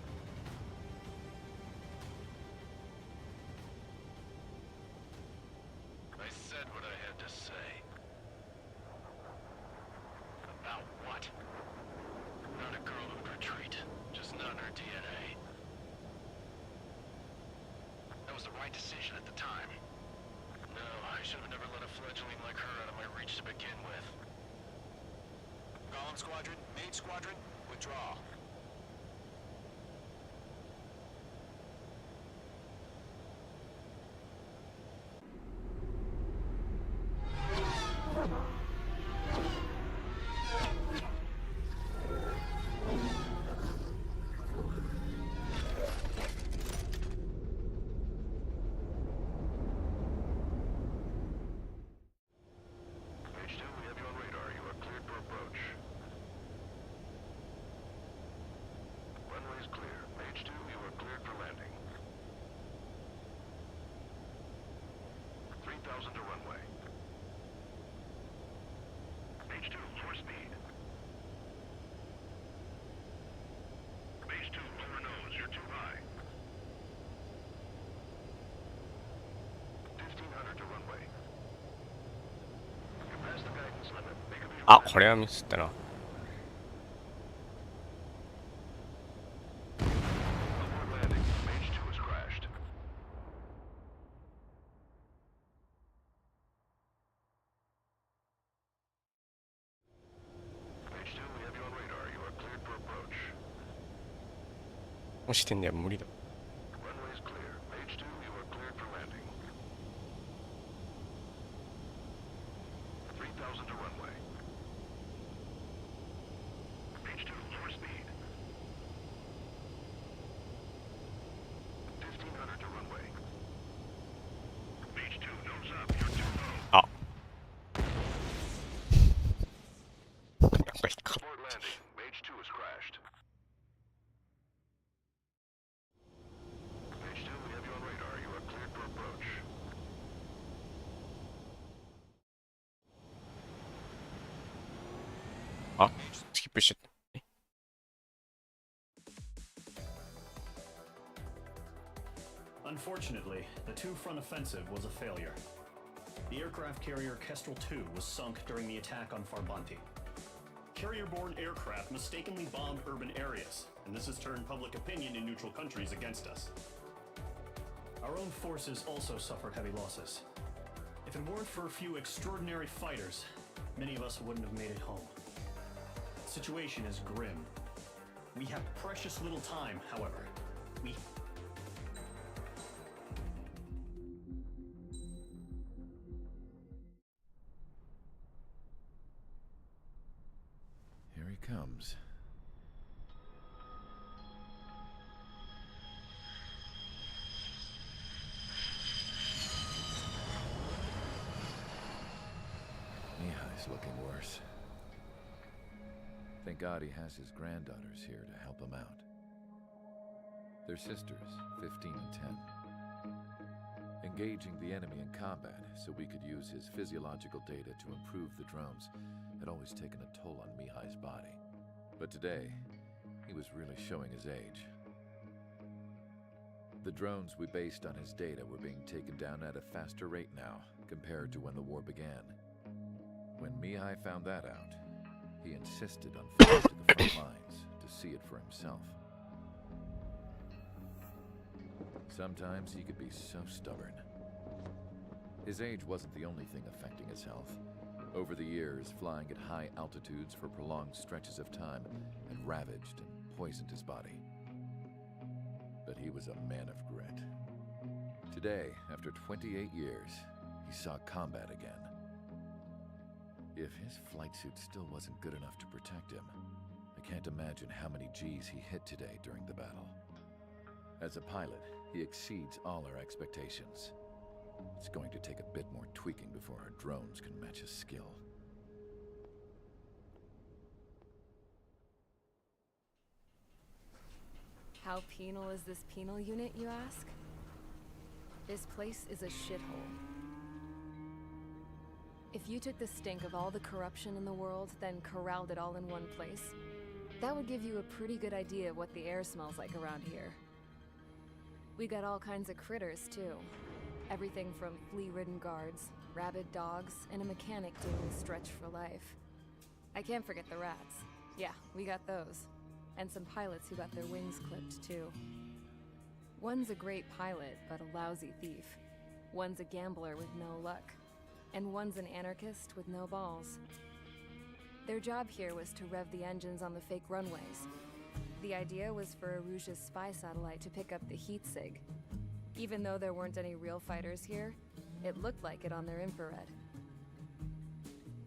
I said what I had to say. About what? Not a girl who'd retreat. Just not in her DNA. That was the right decision at the time. No, I should have never let a fledgling like her out of my reach to begin with. Golem Squadron, Maid Squadron, withdraw. Mage 2, we have you on radar. You are cleared for approach. Runway is clear. Mage 2, you are cleared for landing. 3,000 to runway. Mage 2, lower speed. Mage 2, lower nose. You're too high. 1,500 to runway. You're past the guidance limit. Make a visual. あ、これはミスったな。 Upward landing. Mage 2 has crashed. Mage 2, we have you on radar. You are cleared for approach. もう視点では無理だ。 Runway is clear. Mage 2, you are cleared for landing. 3,000 to runway. Mage 2, lower speed. 1,500 to runway. Mage 2, nose up. You're too low. あ。なんか引っかかっ Port landing. Mage 2 has crashed. Mage 2, we have you on radar. You are cleared for approach. あ、スキップしちゃった。 Unfortunately, the two-front offensive was a failure. The aircraft carrier Kestrel II was sunk during the attack on Farbanti. Carrier-borne aircraft mistakenly bombed urban areas, and this has turned public opinion in neutral countries against us. Our own forces also suffered heavy losses. If it weren't for a few extraordinary fighters, many of us wouldn't have made it home. The situation is grim. We have precious little time, however. We Here he comes. Mihai's looking worse. Thank God he has his granddaughters here to help him out. They're sisters, 15 and 10. Engaging the enemy in combat so we could use his physiological data to improve the drones had always taken a toll on Mihai's body. But today, he was really showing his age. The drones we based on his data were being taken down at a faster rate now compared to when the war began. When Mihai found that out, he insisted on flying to the front lines to see it for himself. Sometimes he could be so stubborn. His age wasn't the only thing affecting his health. Over the years, flying at high altitudes for prolonged stretches of time had ravaged and poisoned his body. But he was a man of grit. Today, after 28 years, he saw combat again. If his flight suit still wasn't good enough to protect him, I can't imagine how many G's he hit today during the battle. As a pilot, he exceeds all our expectations. It's going to take a bit more tweaking before our drones can match his skill. How penal is this penal unit, you ask? This place is a shithole. If you took the stink of all the corruption in the world, then corralled it all in one place, that would give you a pretty good idea of what the air smells like around here. We got all kinds of critters, too. Everything from flea-ridden guards, rabid dogs, and a mechanic doing the stretch for life. I can't forget the rats. Yeah, we got those. And some pilots who got their wings clipped, too. One's a great pilot, but a lousy thief. One's a gambler with no luck, and one's an anarchist with no balls. Their job here was to rev the engines on the fake runways. The idea was for Aruja's spy satellite to pick up the heat sig. Even though there weren't any real fighters here, it looked like it on their infrared.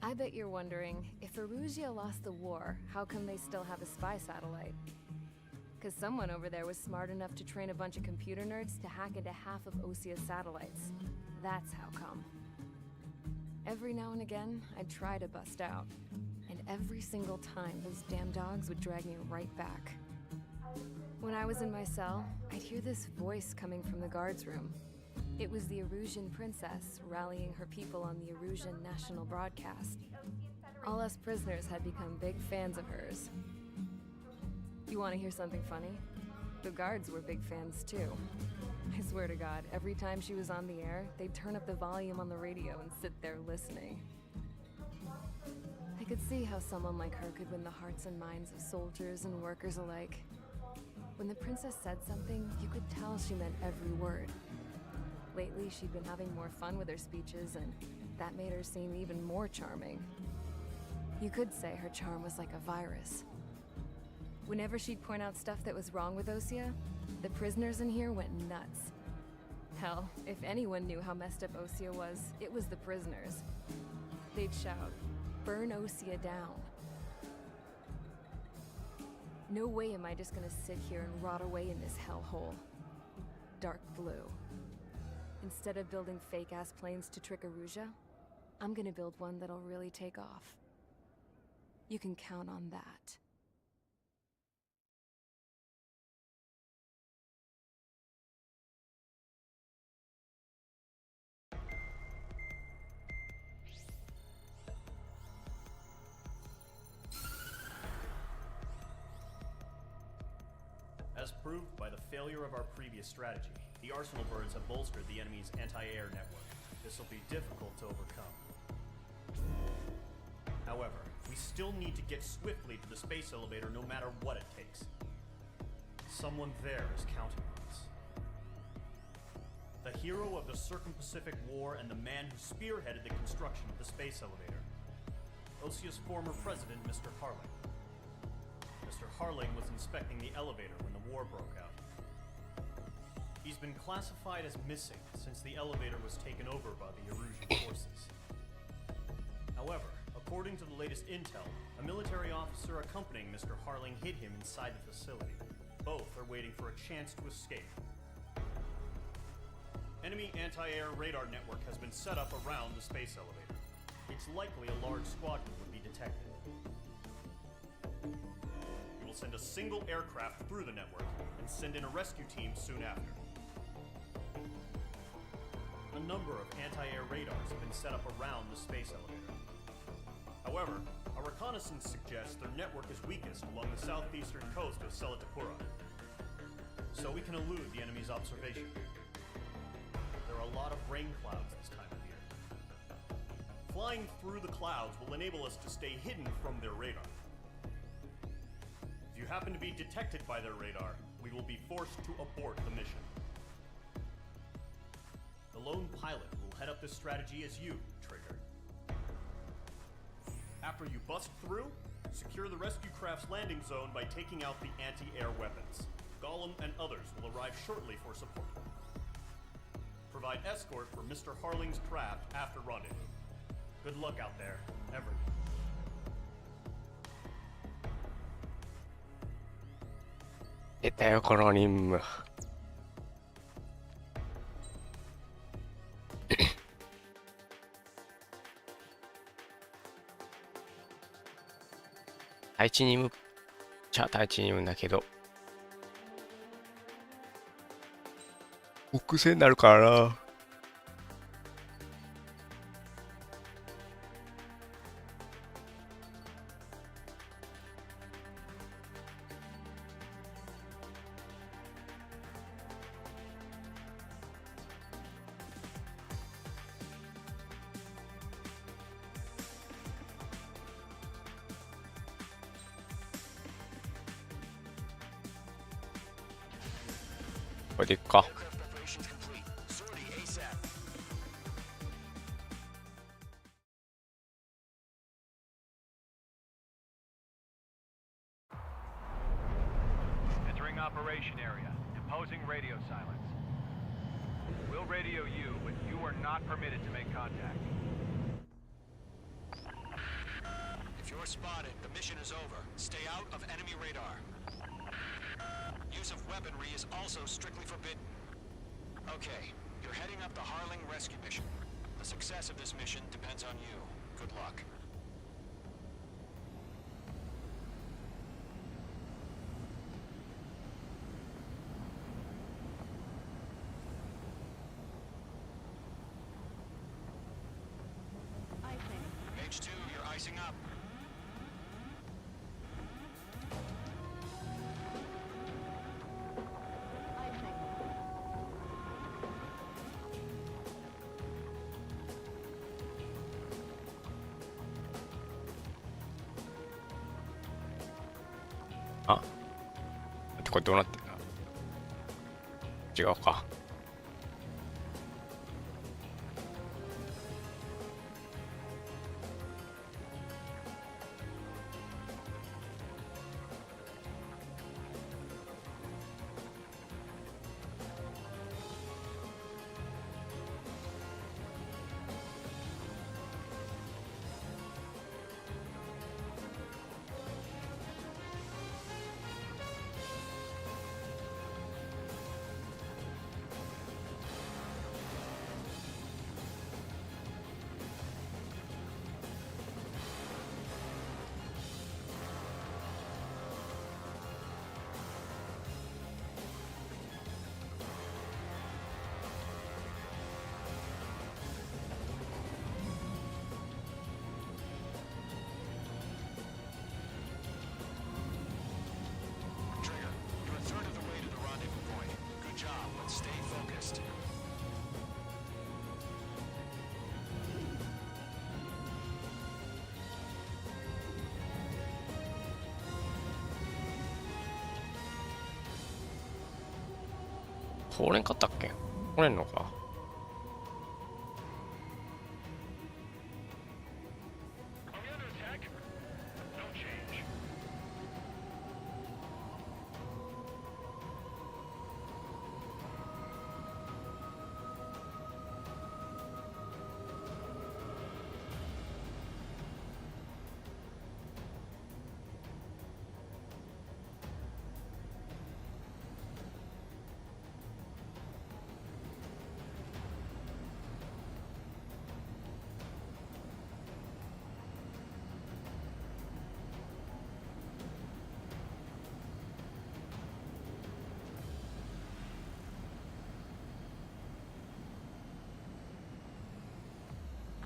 I bet you're wondering, if Aruja lost the war, how come they still have a spy satellite? Because someone over there was smart enough to train a bunch of computer nerds to hack into half of Osia's satellites. That's how come. Every now and again, I'd try to bust out. And every single time, those damn dogs would drag me right back. When I was in my cell, I'd hear this voice coming from the guards room. It was the Arusian princess rallying her people on the Arusian national broadcast. All us prisoners had become big fans of hers. You want to hear something funny? The guards were big fans too. I swear to God, every time she was on the air, they'd turn up the volume on the radio and sit there listening. I could see how someone like her could win the hearts and minds of soldiers and workers alike. When the princess said something, you could tell she meant every word. Lately, she'd been having more fun with her speeches, and that made her seem even more charming. You could say her charm was like a virus. Whenever she'd point out stuff that was wrong with Osia, the prisoners in here went nuts. Hell, if anyone knew how messed up Osia was, it was the prisoners. They'd shout, "Burn Osia down." No way am I just gonna sit here and rot away in this hellhole. Dark blue. Instead of building fake-ass planes to trick Aruja, I'm gonna build one that'll really take off. You can count on that. As proved by the failure of our previous strategy, the Arsenal birds have bolstered the enemy's anti-air network. This will be difficult to overcome. However, we still need to get swiftly to the space elevator no matter what it takes. Someone there is counting on us. The hero of the Circum-Pacific War and the man who spearheaded the construction of the space elevator. Osia's former president, Mr. Harling. Mr. Harling was inspecting the elevator when the war broke out. He's been classified as missing since the elevator was taken over by the Erusian forces. However, according to the latest intel, a military officer accompanying Mr. Harling hid him inside the facility. Both are waiting for a chance to escape. Enemy anti-air radar network has been set up around the space elevator. It's likely a large squadron would be detected. We will send a single aircraft through the network and send in a rescue team soon after. A number of anti-air radars have been set up around the space elevator. However, our reconnaissance suggests their network is weakest along the southeastern coast of Selatakura, so we can elude the enemy's observation. There are a lot of rain clouds this time of year. Flying through the clouds will enable us to stay hidden from their radar. If you happen to be detected by their radar, we will be forced to abort the mission. The lone pilot will head up this strategy as you, Trigger. After you bust through, secure the rescue craft's landing zone by taking out the anti-air weapons. Gollum and others will arrive shortly for support. Provide escort for Mr. Harling's craft after rendezvous. Good luck out there, everyone. Etaよこの任務。第一任務じゃあ第一任務だけど複製になるからな。これでいくか。 Aircraft preparations complete. Sortie ASAP. Imposing radio silence. We'll radio you, but you are not permitted to make contact. If you're spotted, the mission is over. Stay out of enemy radar. Use of weaponry is also strictly forbidden. Okay, you're heading up the Harling rescue mission. The success of this mission depends on you. Good luck. Mage 2, you're icing up.あ、ってこれどうなってんだ。違うか。通れんかったっけ？通れんのか。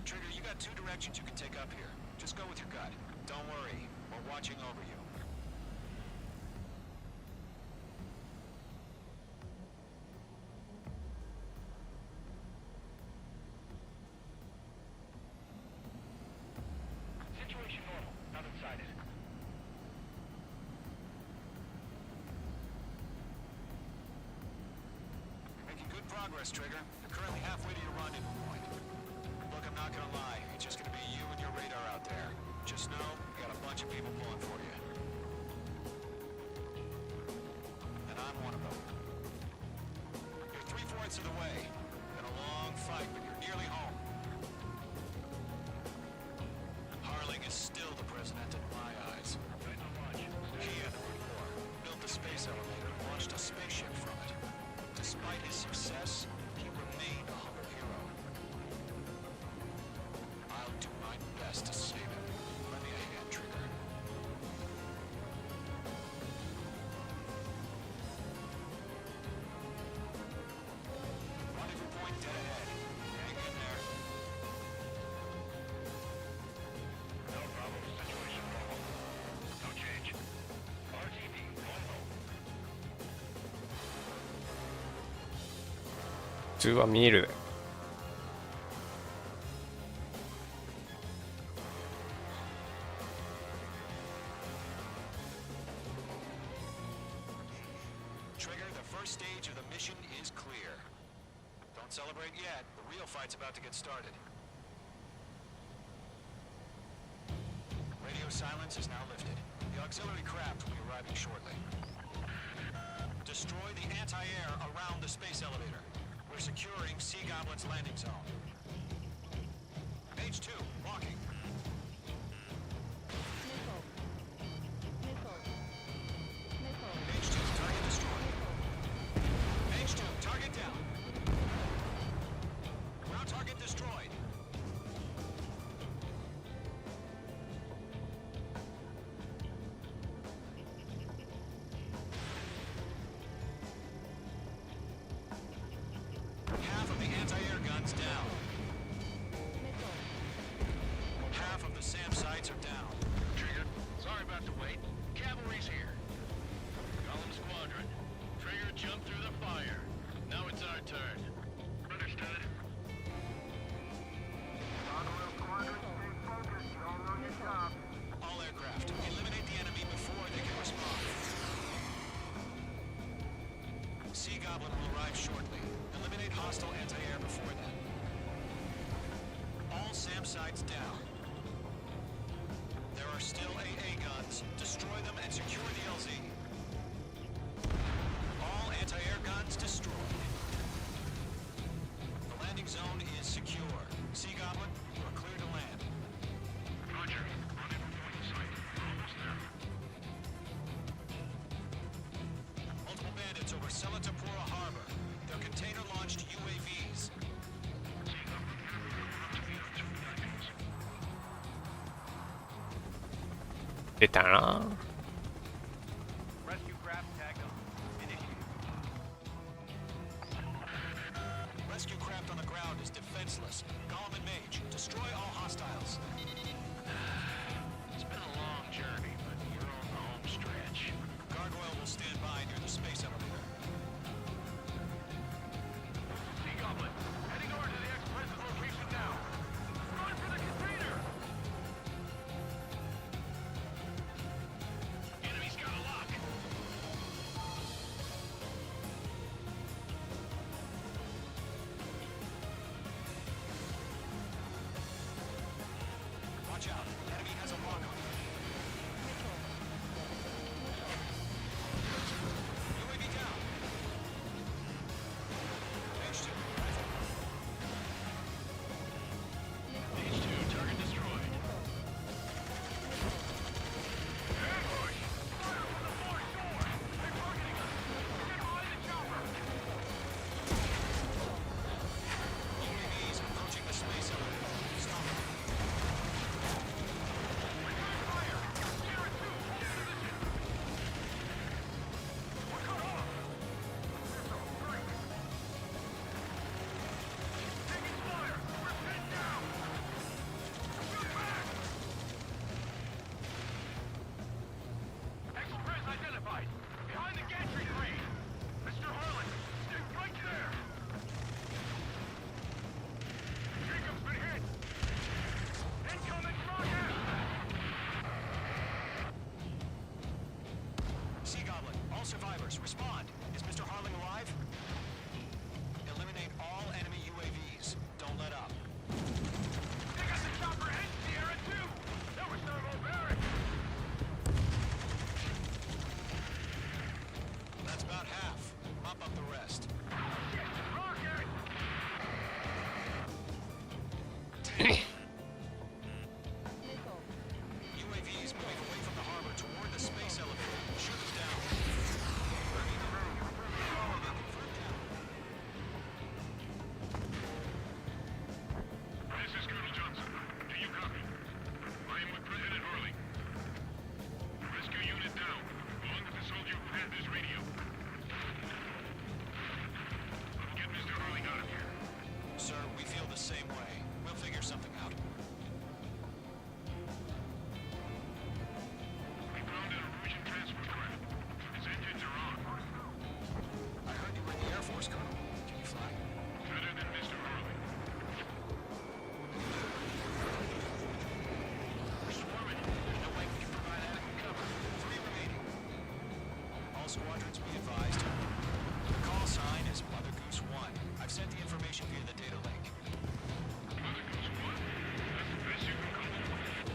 Trigger, you got two directions you can take up here. Just go with your gut. Don't worry, we're watching over you. Situation normal. Not inside it. Making good progress, Trigger. You're currently halfway to your rendezvous point. Look, I'm not gonna lie. It's just gonna be you and your radar out there. Just know, you got a bunch of people pulling for you. And I'm one of them. You're 3/4 of the way. Been a long fight, but you're nearly home. Harling is still the president in my eyes. He and the war built the space elevator and launched a spaceship from it. Despite his success, he remained a humble hero. I'll do my best to save him. Lend me a hand, Trigger. Rendezvous point dead ahead. Hang in there. No problem. Situation normal. No change. RTB normal. 普通は見える。Trigger, the first stage of the mission is clear. Don't celebrate yet. The real fight's about to get started. Radio silence is now lifted. The auxiliary craft will be arriving shortly. destroy the anti-air around the space elevator. We're securing Sea Goblin's landing zone. Page 2, walking. Page 2, target destroyed. Page 2, target down. Ground target destroyed. Half of the anti-air guns down. Half of the SAM sites are down. Trigger, sorry about the wait. Cavalry's here. Column Squadron. Trigger jumped through the fire. Now it's our turn. Understood. All aircraft, eliminate the enemy before they can respond. Sea Goblin will arrive shortly. Eliminate hostile anti-air before then. All SAM sites down. There are still AA guns. Destroy them and secure the LZ. All anti-air guns destroyed. The landing zone is secure. Sea Goblin, you are clear to land. Roger. Rendezvous point in sight. Almost there. Multiple bandits over Selatapura Harbor. They're container-launched UAVs.出たな。 Rescue craft tagged on. Initiated. Rescue craft on the ground is defenseless. Golem and Mage, destroy all hostiles. It's been a long journey, but you're on the home stretch. Gargoyle will stand by near the space elevator. Sea Goblin, heading over to the Express's location now. Run for the container! Enemy's got a lock. Watch out. Enemy has a lock on him. UAV down. Page 2, rifle. Page 2, target destroyed. Ambush! Fire from the foreshore! They're targeting us! Get behind the chopper! UAVs approaching the space elevator. Stop them. Return fire! Sierra 2, get into the ship! We're cut off! Taking fire! We're pinned down! Shoot back! Express identified! Behind the gantry crane! Mr. Harlan, stick right there! Jacob's been hit! Incoming rocket! Sea Goblin, all survivors, respond. Is Mr. Harling alive? Eliminate all enemy UAVs. Don't let up. They got the chopper and Sierra 2! That was thermobaric! That's about half. Mop up the rest. Shit! Rocket! UAVs moving away from the harbor toward the space elevator. Shoot them down. This is Colonel Johnson. Do you copy? I am with President Harling. Rescue unit down, along with the soldier who had this radio. Get Mr. Harling out of here. Sir, we feel the same way. We'll figure something out. We found an Erusian transport craft. Its engines are on. I heard you were in the Air Force, Colonel. Can you fly? Better than Mr. Harling. We're swarming. There's no way we can provide adequate cover. 3 remaining. All squadrons be advised. The call sign is Mother Goose 1. I've sent the information via the data link. Mother Goose 1. That's the best you can come up with.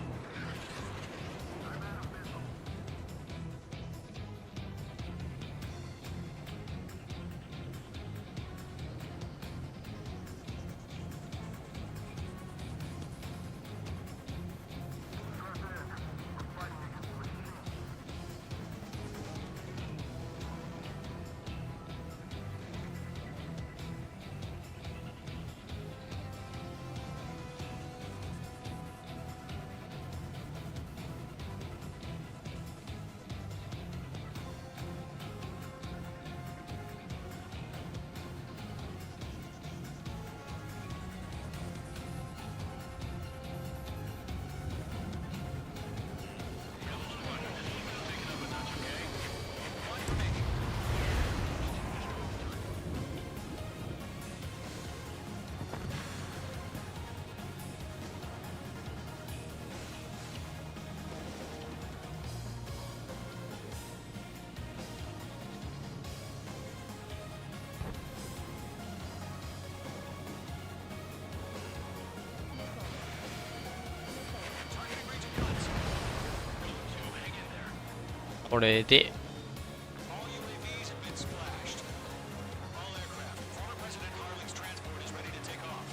これで All UAVs have been splashed. All aircraft. Former President Harling's transport is ready to take off.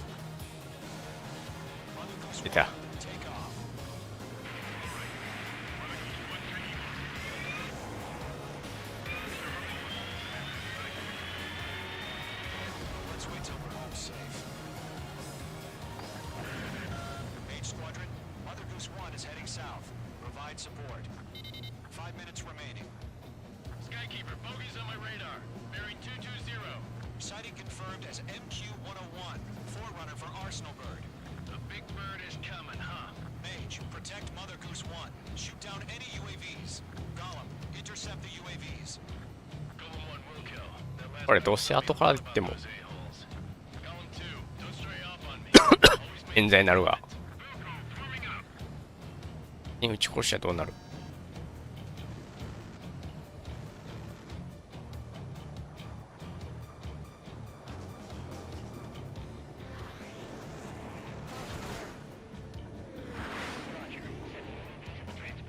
Mother Goose 出た。 One, take off. Let's wait till we're home safe. H Squadron, Mother Goose 1 is heading south. Provide support. 5 minutes remaining. Skykeeper, bogeys on my radar. Bearing 220. Sighting confirmed as MQ-101, forerunner for Arsenal Bird. The big bird is coming, huh? Mage, protect Mother Goose 1. Shoot down any UAVs. Gollum, intercept the UAVs. Golem 1 will kill. That last これどうせ後から言っても those a-holes. Golem 2, don't stray off on me. Always make 冤罪になるが forming up. に撃ち殺しはどうなる。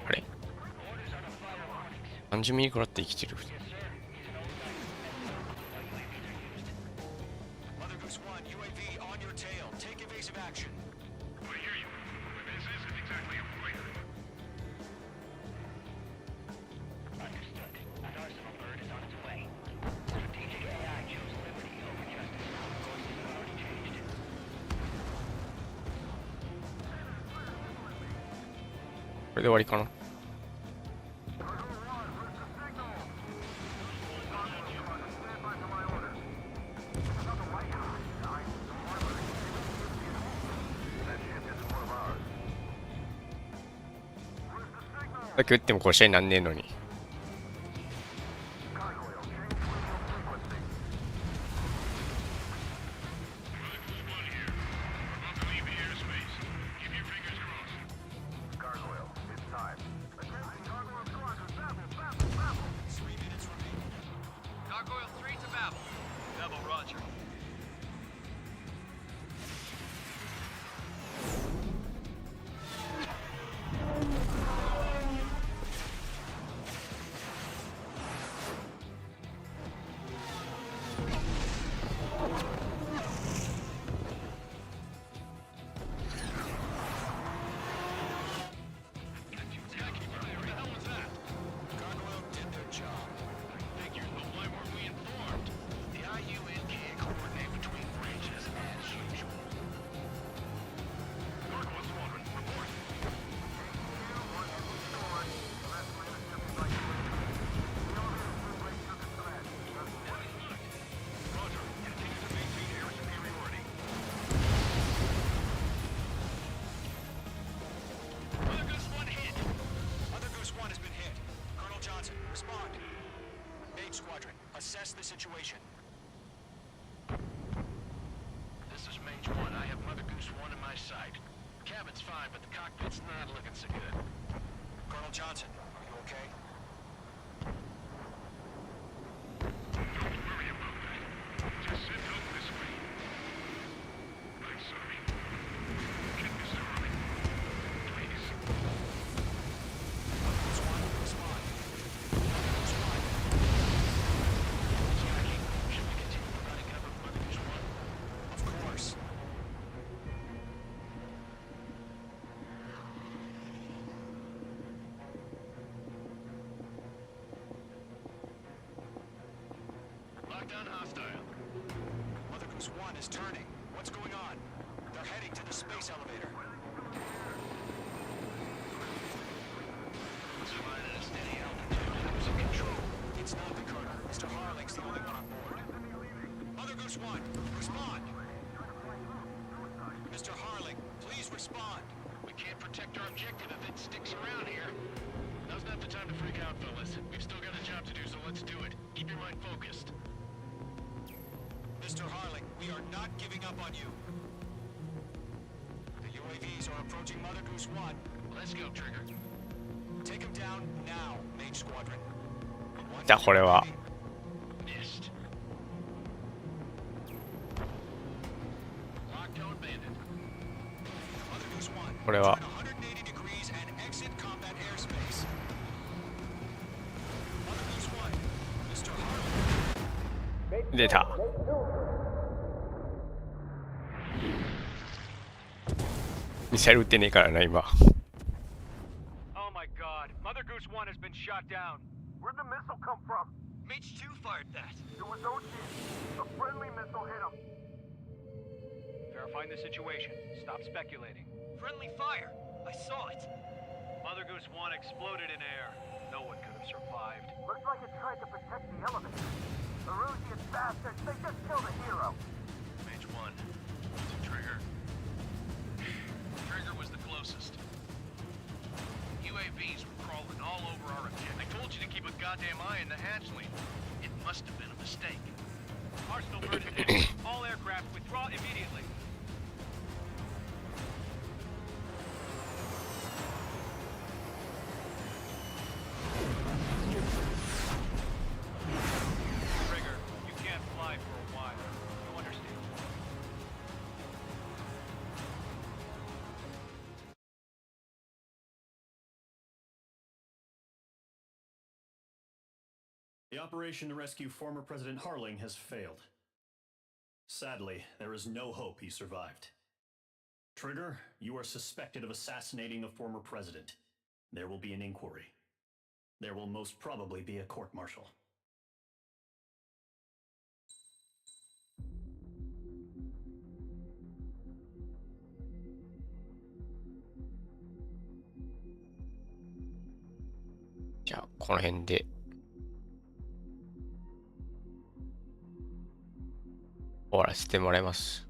あれ30ミリくらって生きてる。 Mother Goose 1, UAV on your tail. Take evasive action. I hear you. This isn't exactly a fighter. Understood. An Arsenal bird is on its way. Strategic AI chose liberty over justice. Courses have already changed. これで終わりかな。さっき撃ってもこう試合になんねえのに。Gargoyle 3 to Babel. Babel, roger. Gargoyle did their job. Figures, but why weren't we informed? The IUN can't coordinate between branches as usual. Gargoyle Squadron, report. Roger, continue to maintain air superiority. Mother Goose 1 hit. Mother Goose 1 has been hit. Colonel Johnson, respond. H Squadron, assess the situation. This is Mage 1. I have Mother Goose 1 in my sight. Cabin's fine, but the cockpit's not looking so good. Colonel Johnson, are you okay? Don't worry about that. Just send help this way. I'm sorry. Get Mr. Harley. Please. Mother Goose 1, respond. Mother Goose 1. Jackie, should we continue providing cover for Mother Goose 1? Of course. Lockdown hostile. Mother Goose 1 is turning. What's going on? They're heading to the space elevator. Let's fly at a steady altitude. Losing control. It's not the Colonel. Mr. Harling's the only one on board. Mother Goose 1, respond. Mr. Harling, please respond. We can't protect our objective if it sticks around here. Now's not the time to freak out, fellas. We've still got a job to do, so let's do it. Keep your mind focused. Mr. Harling, we are not giving up on you. The UAVs are approaching Mother Goose 1. Let's go, Trigger. Take him down now, Mage Squadron. One じゃあこれは Missed. Lockdown bandit. Mother Goose 1. これは Turn 180 degrees and exit combat airspace. 出た。ミサイル撃ってねえからな、今。Oh my god. Mother Goose 1 has been shot down. Where'd the missile come from? Mage 2 fired that. It was Ocean. A friendly missile hit him. Verifying the situation. Stop speculating. Friendly fire. I saw it. Mother Goose 1 exploded in air. No one could have survived. Looks like it tried to protect the elevator. The Rusian bastards, they just killed a hero. Mage 1. To Trigger. Trigger was the closest. UAVs were crawling all over our objective. I told you to keep a goddamn eye in the hatchling. It must have been a mistake. Arsenal bird is hit. All aircraft withdraw immediately. Trigger, you can't fly for a while. You understand? The operation to rescue former President Harling has failed. Sadly, there is no hope he survived. Trigger, you are suspected of assassinating the former president. There will be an inquiry. There will most probably be a court-martial. .じゃあこの辺で終わらせてもらいます。